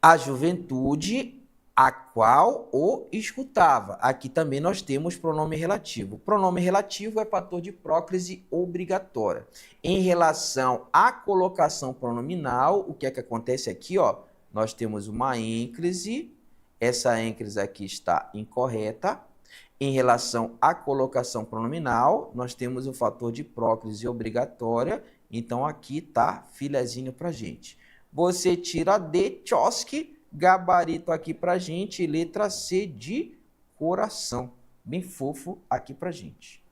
A juventude, a qual o escutava. Aqui também nós temos pronome relativo. Pronome relativo é fator de próclise obrigatória. Em relação à colocação pronominal, o que é que acontece aqui, ó? Nós temos uma ênclise. Essa ênclise aqui está incorreta. Em relação à colocação pronominal, nós temos o fator de próclise obrigatória. Então, aqui tá filezinho pra gente. você tira D, Tchosky, gabarito aqui pra gente, letra C de coração. Bem fofo aqui pra gente.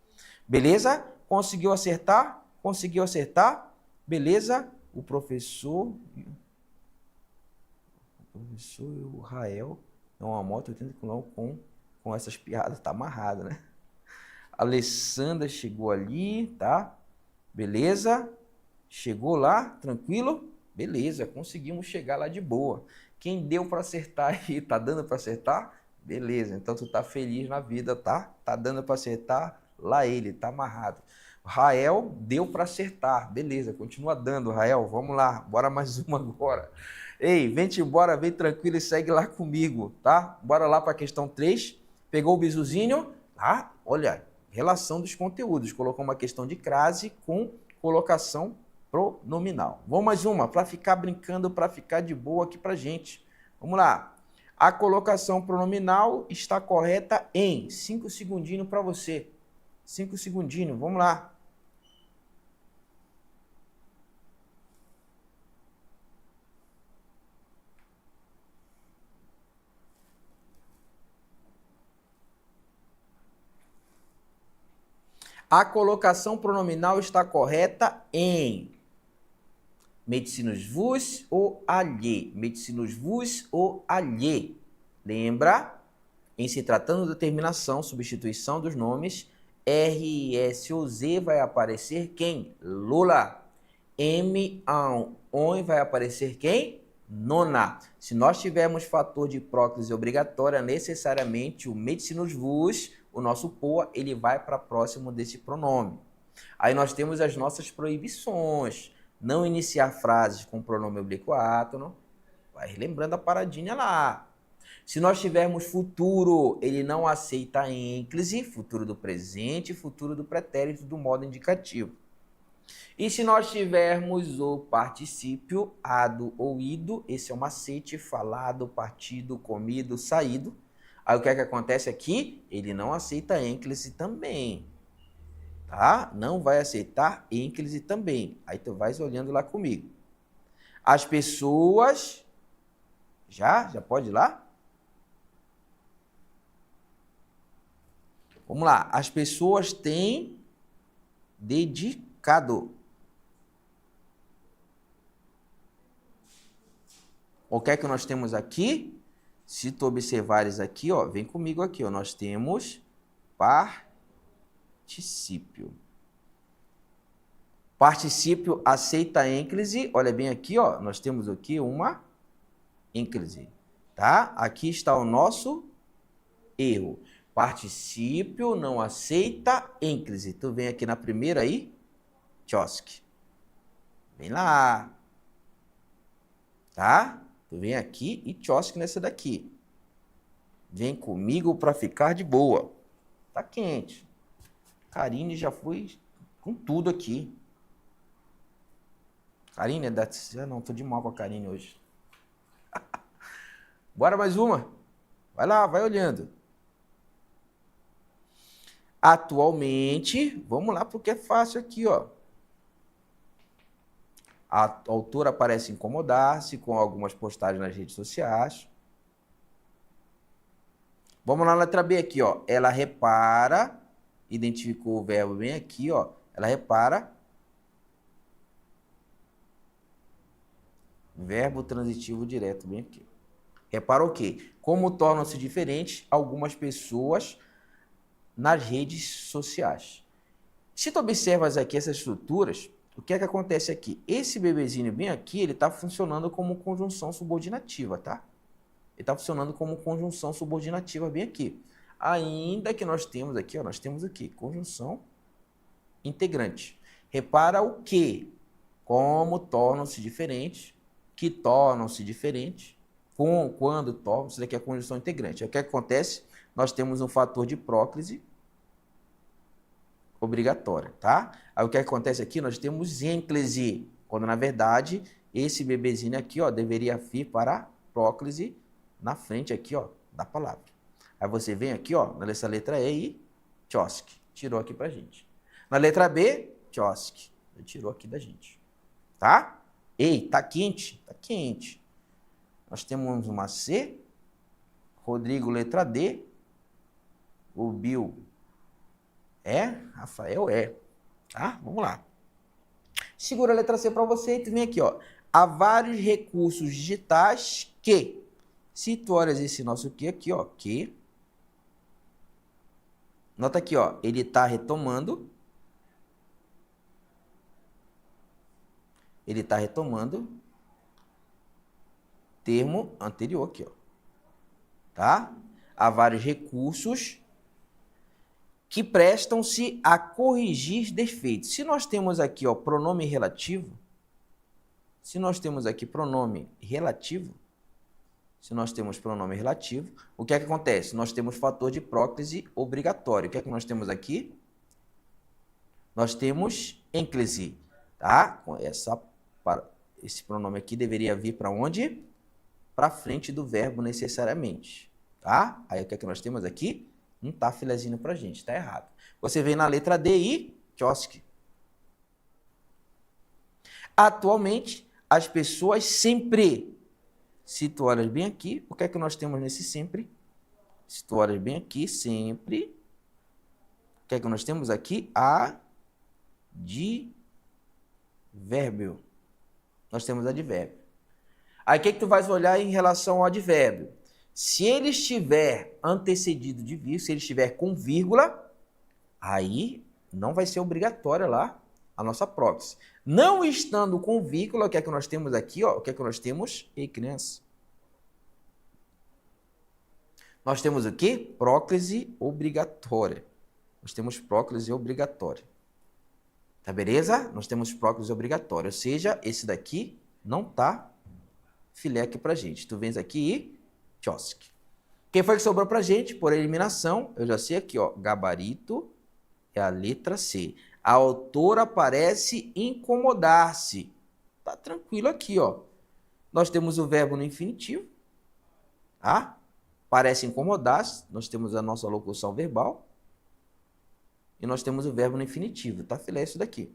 Beleza? Conseguiu acertar? Conseguiu acertar? Beleza? O professor e o Rael é uma moto 80 km com essas piadas. Tá amarrado, né? A Alessandra chegou ali, tá? Beleza? Chegou lá, tranquilo? Beleza, conseguimos chegar lá de boa. Quem deu para acertar aí? Tá dando para acertar? Beleza, então tu tá feliz na vida, tá? Tá dando para acertar? Lá ele, tá amarrado. Rael deu para acertar. Beleza, continua dando, Rael. Vamos lá, bora mais uma agora. Ei, vem-te embora, vem tranquilo e segue lá comigo, tá? Bora lá para a questão 3. Pegou o bisuzinho? Tá? Olha, relação dos conteúdos. Colocou uma questão de crase com colocação pronominal. Vamos mais uma, para ficar brincando, para ficar de boa aqui pra gente. Vamos lá. A colocação pronominal está correta em 5 segundinhos para você. 5 segundinhos, vamos lá. A colocação pronominal está correta em medicinos vos ou alhê. Medicinos vos ou alhê. Lembra? Em se tratando de terminação, substituição dos nomes, R, S ou Z vai aparecer quem? Lula. M, on vai aparecer quem? Nona. Se nós tivermos fator de próclise obrigatória, necessariamente o medicinos vos, o nosso poa, ele vai para próximo desse pronome. Aí nós temos as nossas proibições. Não iniciar frases com pronome oblíquo átono. Vai lembrando a paradinha lá. Se nós tivermos futuro, ele não aceita ênclise, futuro do presente, futuro do pretérito do modo indicativo. E se nós tivermos o particípio ado ou ido, esse é o macete, falado, partido, comido, saído. Aí o que é que acontece aqui? Ele não aceita ênclise também, tá? Não vai aceitar ênclise também. Aí tu vais olhando lá comigo. As pessoas... Já pode ir lá? Vamos lá. As pessoas têm dedicado. O que é que nós temos aqui? Se tu observares aqui, ó, vem comigo aqui, ó, nós temos particípio. Particípio aceita ênclise. Olha bem aqui, ó, nós temos aqui uma ênclise, tá? Aqui está o nosso erro. Particípio não aceita ênclise. Tu vem aqui na primeira aí, Tchosky. Vem lá. Tá? Tu vem aqui e Tchosky nessa daqui. Vem comigo para ficar de boa. Tá quente. Karine já foi com tudo aqui. Karine é da... Não, tô de mal com a Karine hoje. Bora mais uma. Vai lá, vai olhando. Atualmente, vamos lá porque é fácil aqui, ó. A autora parece incomodar-se com algumas postagens nas redes sociais. Vamos lá na letra B aqui, ó. Ela repara, identificou o verbo bem aqui, ó. Ela repara. Verbo transitivo direto bem aqui. Repara o quê? Como tornam-se diferentes algumas pessoas nas redes sociais. Se tu observas aqui essas estruturas, o que é que acontece aqui? Esse bebezinho bem aqui, ele está funcionando como conjunção subordinativa, tá? Ele está funcionando como conjunção subordinativa bem aqui. Ainda que nós temos aqui, ó, nós temos aqui, conjunção integrante. Repara o que? Como tornam-se diferentes, que tornam-se diferentes, quando tornam-se, isso daqui é a conjunção integrante. O que acontece? Nós temos um fator de próclise obrigatória, tá? Aí o que acontece aqui? Nós temos ênclise, quando na verdade esse bebezinho aqui, ó, deveria vir para próclise na frente aqui, ó, da palavra. Aí você vem aqui, ó, nessa letra E e Tchosky, tirou aqui pra gente. Na letra B, Tchosky, tirou aqui da gente, tá? Ei, tá quente? Tá quente. Nós temos uma C, Rodrigo, letra D, o Bill é, Rafael é. Tá? Vamos lá. Segura a letra C para você e tu vem aqui, ó. Há vários recursos digitais que, se tu olhas esse nosso aqui, ó, que, nota aqui, ó, ele tá retomando. Ele tá retomando termo anterior aqui, ó. Tá? Há vários recursos que prestam-se a corrigir defeitos. Se nós temos aqui, ó, pronome relativo, se nós temos pronome relativo, o que é que acontece? Nós temos fator de próclise obrigatório. O que é que nós temos aqui? Nós temos ênclise, tá? Esse pronome aqui deveria vir para onde? Para frente do verbo necessariamente, tá? Aí o que é que nós temos aqui? Não tá filezinho pra gente, tá errado. Você vem na letra D e quiosque. Atualmente, as pessoas sempre, se tu olhas bem aqui, o que é que nós temos nesse sempre? Se tu olhas bem aqui, sempre, o que é que nós temos aqui? Advérbio. Nós temos advérbio. Aí o que é que tu vais olhar em relação ao advérbio? Se ele estiver antecedido de vírgula, se ele estiver com vírgula, aí não vai ser obrigatória lá a nossa próclise. Não estando com vírgula, o que é que nós temos aqui? Ó? O que é que nós temos? Ei, criança. Nós temos o quê? Próclise obrigatória. Nós temos próclise obrigatória. Tá beleza? Nós temos próclise obrigatória. Ou seja, esse daqui não tá filé aqui pra gente. Tu vens aqui e quiosque. Quem foi que sobrou pra gente? Por eliminação, eu já sei aqui, ó, gabarito é a letra C. A autora parece incomodar-se. Tá tranquilo aqui, ó. Nós temos o verbo no infinitivo, tá? Parece incomodar-se. Nós temos a nossa locução verbal. E nós temos o verbo no infinitivo. Tá filé isso daqui.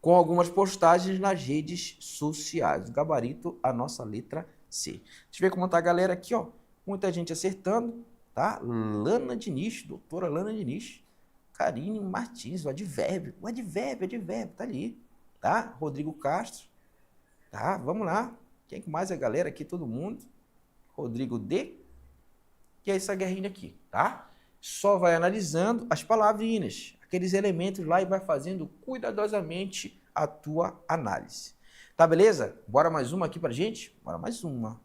Com algumas postagens nas redes sociais. O gabarito, a nossa letra C. Deixa eu ver como tá a galera aqui, ó. Muita gente acertando, tá? Lana Diniz, doutora Lana Diniz. Karine Martins, o advérbio, tá ali, tá? Rodrigo Castro, tá? Vamos lá. Quem mais é a galera aqui? Todo mundo. Rodrigo D. E é essa guerrinha aqui, tá? Só vai analisando as palavrinhas, aqueles elementos lá e vai fazendo cuidadosamente a tua análise. Tá, beleza? Bora mais uma aqui pra gente? Bora mais uma.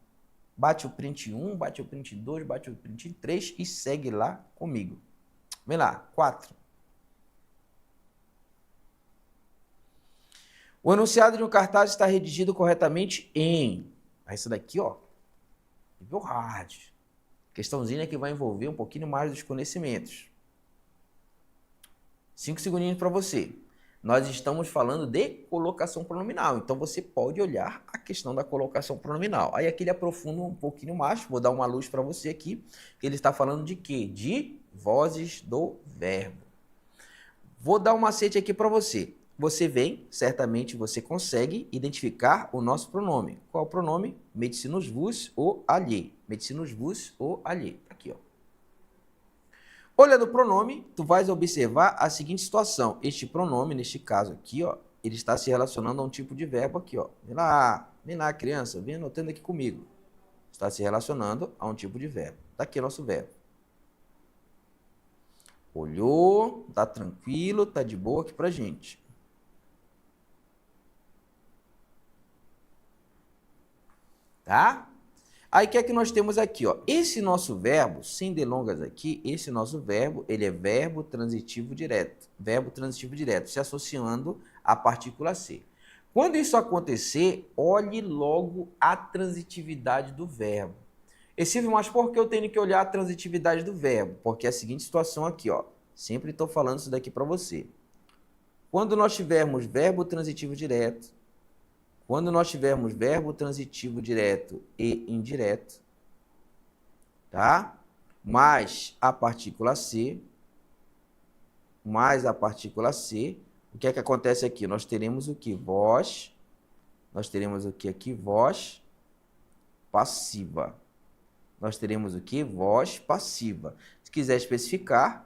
Bate o print 1, bate o print 2, bate o print 3 e segue lá comigo. Vem lá, 4. O enunciado de um cartaz está redigido corretamente em... Essa daqui, ó, nível hard. Questãozinha que vai envolver um pouquinho mais dos conhecimentos. 5 segundinhos para você. Nós estamos falando de colocação pronominal, então você pode olhar a questão da colocação pronominal. Aí aqui ele aprofunda um pouquinho mais, vou dar uma luz para você aqui, que ele está falando de quê? De vozes do verbo. Vou dar um macete aqui para você. Você vem, certamente você consegue identificar o nosso pronome. Qual é o pronome? Medicinus vos ou alhei. Medicinus vos ou alhei. Aqui, ó. Olhando o pronome, tu vais observar a seguinte situação. Este pronome, neste caso aqui, ó, ele está se relacionando a um tipo de verbo aqui, ó. Vem lá, criança, vem anotando aqui comigo. Está se relacionando a um tipo de verbo. Tá aqui o nosso verbo. Olhou, tá tranquilo, tá de boa aqui pra gente. Tá? Aí o que é que nós temos aqui, ó? Esse nosso verbo, sem delongas aqui, esse nosso verbo, ele é verbo transitivo direto. Verbo transitivo direto, se associando à partícula C. Quando isso acontecer, olhe logo a transitividade do verbo. Silvio, mas por que eu tenho que olhar a transitividade do verbo? Porque é a seguinte situação aqui, ó. Sempre estou falando isso daqui para você. Quando nós tivermos verbo transitivo direto, quando nós tivermos verbo transitivo direto e indireto, tá? Mais a partícula C, o que é que acontece aqui? Nós teremos o que? Voz Nós teremos o que aqui? Voz passiva. Nós teremos o que? Voz passiva. Se quiser especificar,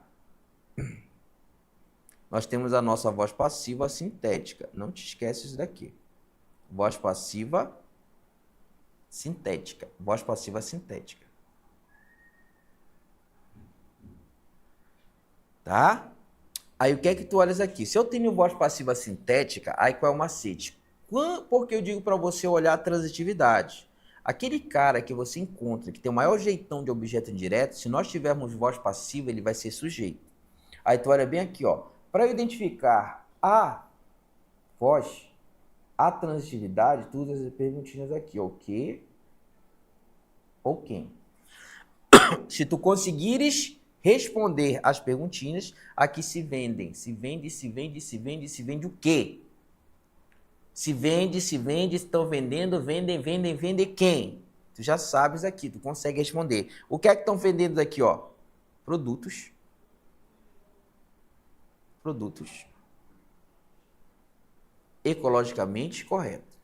nós temos a nossa voz passiva sintética. Não te esquece isso daqui. Voz passiva sintética. Voz passiva sintética. Tá? Aí o que é que tu olhas aqui? Se eu tenho voz passiva sintética, aí qual é o macete? Porque eu digo para você olhar a transitividade. Aquele cara que você encontra, que tem o maior jeitão de objeto indireto, se nós tivermos voz passiva, ele vai ser sujeito. Aí tu olha bem aqui, ó. Para identificar a voz, a transitividade, tu usa as perguntinhas aqui, ó. O que ou quem? Se tu conseguires responder as perguntinhas, aqui se vendem. Se vende, se vende, se vende, se vende o quê? Se vende, estão vendendo, vendem quem? Tu já sabes aqui, tu consegue responder. O que é que estão vendendo aqui, ó? Produtos. Produtos. Ecologicamente correto.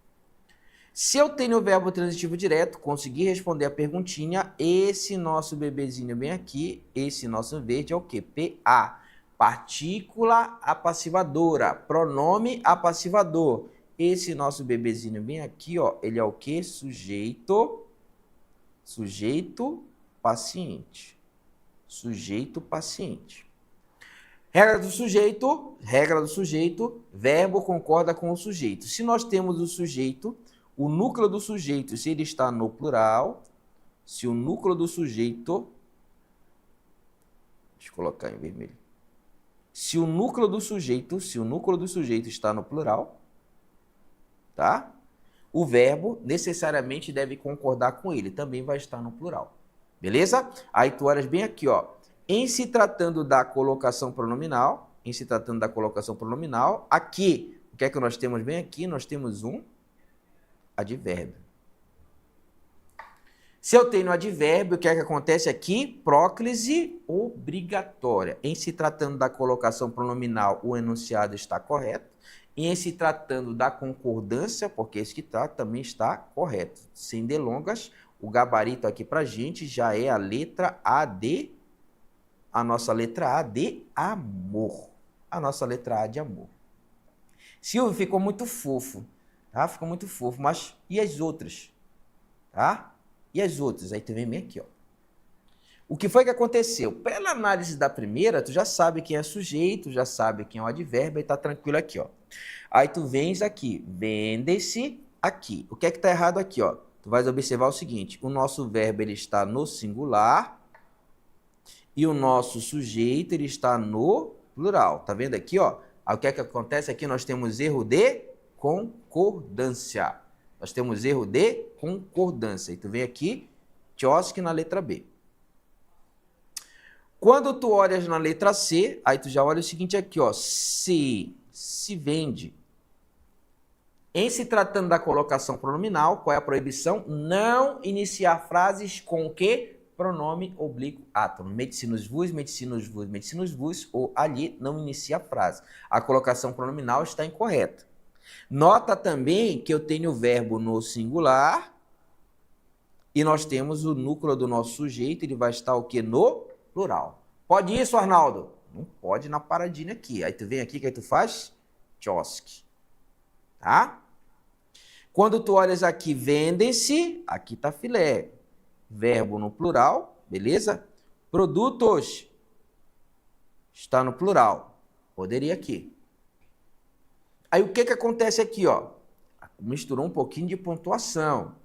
Se eu tenho o verbo transitivo direto, consegui responder a perguntinha, esse nosso bebezinho bem aqui, esse nosso verde é o quê? PA. Partícula apassivadora, pronome apassivador. Esse nosso bebezinho bem aqui, ó, ele é o quê? Sujeito paciente. Sujeito paciente. Regra do sujeito, verbo concorda com o sujeito. Se nós temos o sujeito, o núcleo do sujeito, se ele está no plural, se o núcleo do sujeito, deixa eu colocar em vermelho. Se o núcleo do sujeito está no plural, tá? O verbo necessariamente deve concordar com ele, também vai estar no plural. Beleza? Aí tu olhas bem aqui, ó. Em se tratando da colocação pronominal, aqui, o que é que nós temos bem aqui? Nós temos um advérbio. Se eu tenho advérbio, o que é que acontece aqui? Próclise obrigatória. Em se tratando da colocação pronominal, o enunciado está correto. E em se tratando da concordância, porque esse que está também está correto. Sem delongas, o gabarito aqui para a gente já é a letra A de... A nossa letra A de amor. A nossa letra A de amor. Silvio, ficou muito fofo. Tá? Ficou muito fofo. Mas e as outras? Tá? E as outras? Aí tu vem bem aqui, ó. O que foi que aconteceu? Pela análise da primeira, tu já sabe quem é sujeito, já sabe quem é o advérbio, e tá tranquilo aqui, ó. Aí tu vens aqui, vende-se aqui. O que é que tá errado aqui, ó? Tu vais observar o seguinte, o nosso verbo ele está no singular e o nosso sujeito ele está no plural. Tá vendo aqui, ó? Aí o que é que acontece aqui? Nós temos erro de concordância. Nós temos erro de concordância. E tu vem aqui, Tchosky na letra B. Quando tu olhas na letra C, aí tu já olha o seguinte aqui, ó. Se vende. Em se tratando da colocação pronominal, qual é a proibição? Não iniciar frases com o quê? Pronome oblíquo átomo. Medicinos vos, ou ali não inicia a frase. A colocação pronominal está incorreta. Nota também que eu tenho o verbo no singular e nós temos o núcleo do nosso sujeito, ele vai estar o quê? No plural. Pode isso, Arnaldo? Não pode na paradinha aqui. Aí tu vem aqui, o que aí tu faz? Tchosky. Tá? Quando tu olhas aqui, vendem-se, aqui tá filé. Verbo no plural, beleza? Produtos está no plural. Poderia aqui. Aí o que que acontece aqui, ó? Misturou um pouquinho de pontuação.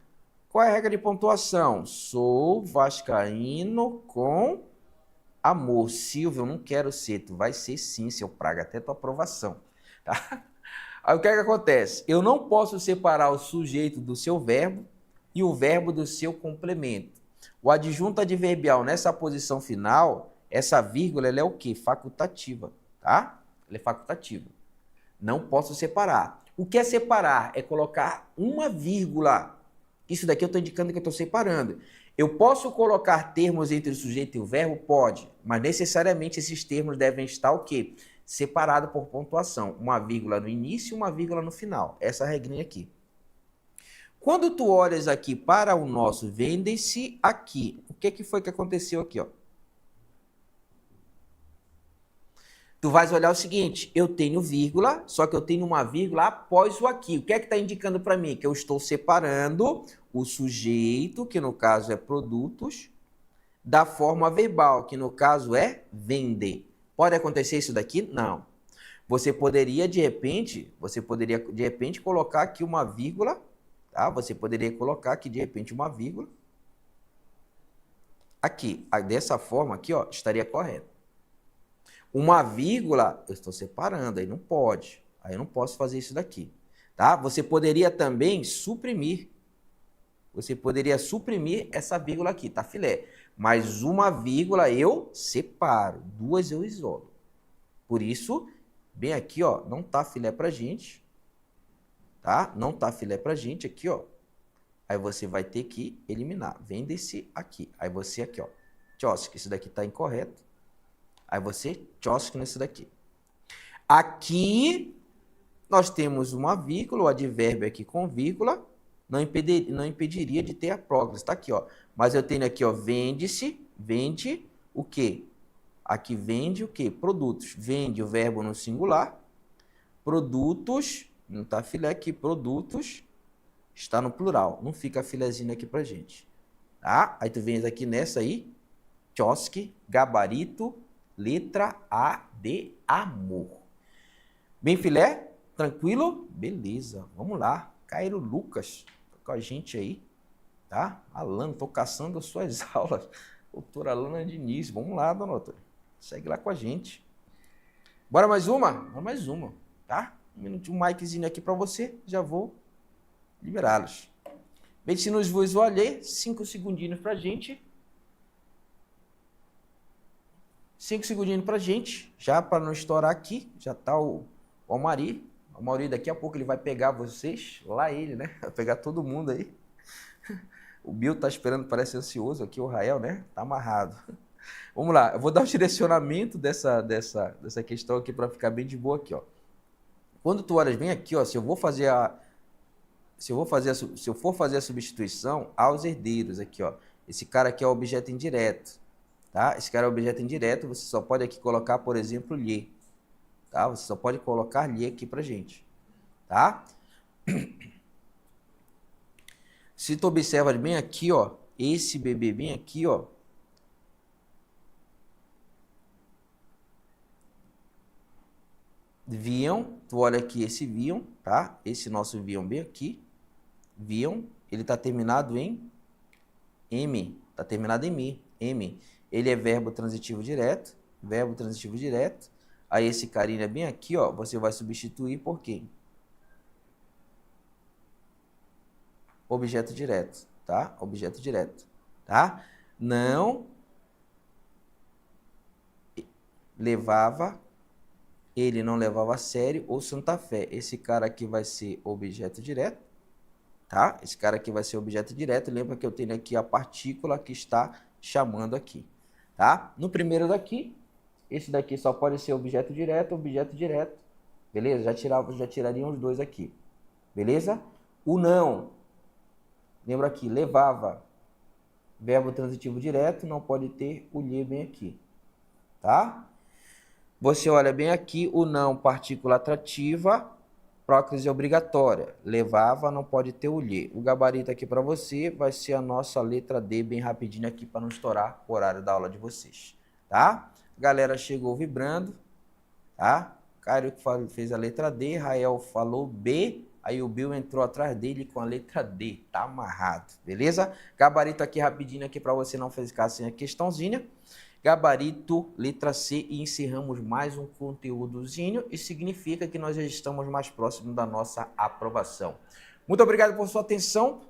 Qual é a regra de pontuação? Sou vascaíno com amor. Silvio, eu não quero ser. Tu vai ser sim, seu praga, até tua aprovação. Tá? Aí o que é que acontece? Eu não posso separar o sujeito do seu verbo e o verbo do seu complemento. O adjunto adverbial nessa posição final, essa vírgula, ela é o quê? Facultativa, tá? Ela é facultativa. Não posso separar. O que é separar? É colocar uma vírgula. Isso daqui eu estou indicando que eu estou separando. Eu posso colocar termos entre o sujeito e o verbo? Pode, mas necessariamente esses termos devem estar o quê? Separado por pontuação. Uma vírgula no início e uma vírgula no final. Essa regrinha aqui. Quando tu olhas aqui para o nosso vende-se aqui, o que foi que aconteceu aqui, ó? Tu vais olhar o seguinte, eu tenho vírgula, só que eu tenho uma vírgula após o aqui. O que é que está indicando para mim? Que eu estou separando o sujeito, que no caso é produtos, da forma verbal, que no caso é vender. Pode acontecer isso daqui? Não. Você poderia, de repente, colocar aqui uma vírgula, tá? Você poderia colocar aqui, de repente, uma vírgula. Aqui, dessa forma aqui, ó, estaria correto. Uma vírgula, eu estou separando, aí não pode. Aí eu não posso fazer isso daqui, tá? Você poderia também suprimir. Você poderia suprimir essa vírgula aqui, tá, filé? Mas uma vírgula eu separo, duas eu isolo. Por isso, bem aqui, ó, não tá filé pra gente, tá? Não tá filé pra gente aqui, ó. Aí você vai ter que eliminar. Vende-se aqui. Aí você aqui, ó. Tchosque, isso daqui tá incorreto. Aí você tchosque nesse daqui. Aqui, nós temos uma vírgula, o advérbio aqui com vírgula, não impediria de ter a próclise. Tá aqui, ó. Mas eu tenho aqui, ó, vende-se, vende o quê? Aqui vende o quê? Produtos. Vende o verbo no singular. Produtos, não tá filé aqui, produtos, está no plural. Não fica filezinho aqui pra gente. Tá? Aí tu vens aqui nessa aí, tchosque, gabarito, letra A de amor. Bem filé? Tranquilo? Beleza, vamos lá. Cairo Lucas, tá com a gente aí, tá? Alana, tô caçando as suas aulas. Doutora Alana Diniz, vamos lá, dona doutora. Segue lá com a gente. Bora mais uma? Bora mais uma, tá? Um minutinho, um miczinho aqui para você, já vou liberá-los. Bem, se nos visualizar, 5 segundinhos pra gente. 5 segundinhos pra gente, já para não estourar aqui, já tá o Almari. O Almari daqui a pouco ele vai pegar vocês, lá ele, né? Vai pegar todo mundo aí. O Bill tá esperando, parece ansioso aqui, o Rael, né? Tá amarrado. Vamos lá, eu vou dar o direcionamento dessa questão aqui para ficar bem de boa aqui, ó. Quando tu olhas bem aqui, ó, se eu for fazer a substituição aos herdeiros aqui, ó. Esse cara aqui é o objeto indireto, tá? Esse cara é o objeto indireto, você só pode aqui colocar, por exemplo, lhe, tá? Você só pode colocar lhe aqui pra gente, tá? Se tu observa bem aqui, ó, esse bebê bem aqui, ó, viam, tu olha aqui esse viam, tá? Esse nosso viam bem aqui, viam, ele tá terminado em M, tá terminado em mi, M. Ele é verbo transitivo direto, Aí esse carinha bem aqui, ó, você vai substituir por quem? Objeto direto, tá? Objeto direto, tá? Não levava, ele não levava a sério ou Santa Fé. Esse cara aqui vai ser objeto direto, tá? Esse cara aqui vai ser objeto direto. Lembra que eu tenho aqui a partícula que está chamando aqui, tá? No primeiro daqui, esse daqui só pode ser objeto direto, beleza? Já tirariam os dois aqui, beleza? O não, lembra aqui, levava, verbo transitivo direto, não pode ter o lhe bem aqui, tá? Você olha bem aqui, o não, partícula atrativa, próclise obrigatória. Levava, não pode ter o lhe. O gabarito aqui para você vai ser a nossa letra D, bem rapidinho aqui, para não estourar o horário da aula de vocês, tá? Galera chegou vibrando, tá? Caio fez a letra D, Rael falou B, aí o Bill entrou atrás dele com a letra D, tá amarrado, beleza? Gabarito aqui rapidinho aqui para você não ficar sem a questãozinha. Gabarito, letra C, e encerramos mais um conteúdozinho. Isso significa que nós já estamos mais próximos da nossa aprovação. Muito obrigado por sua atenção.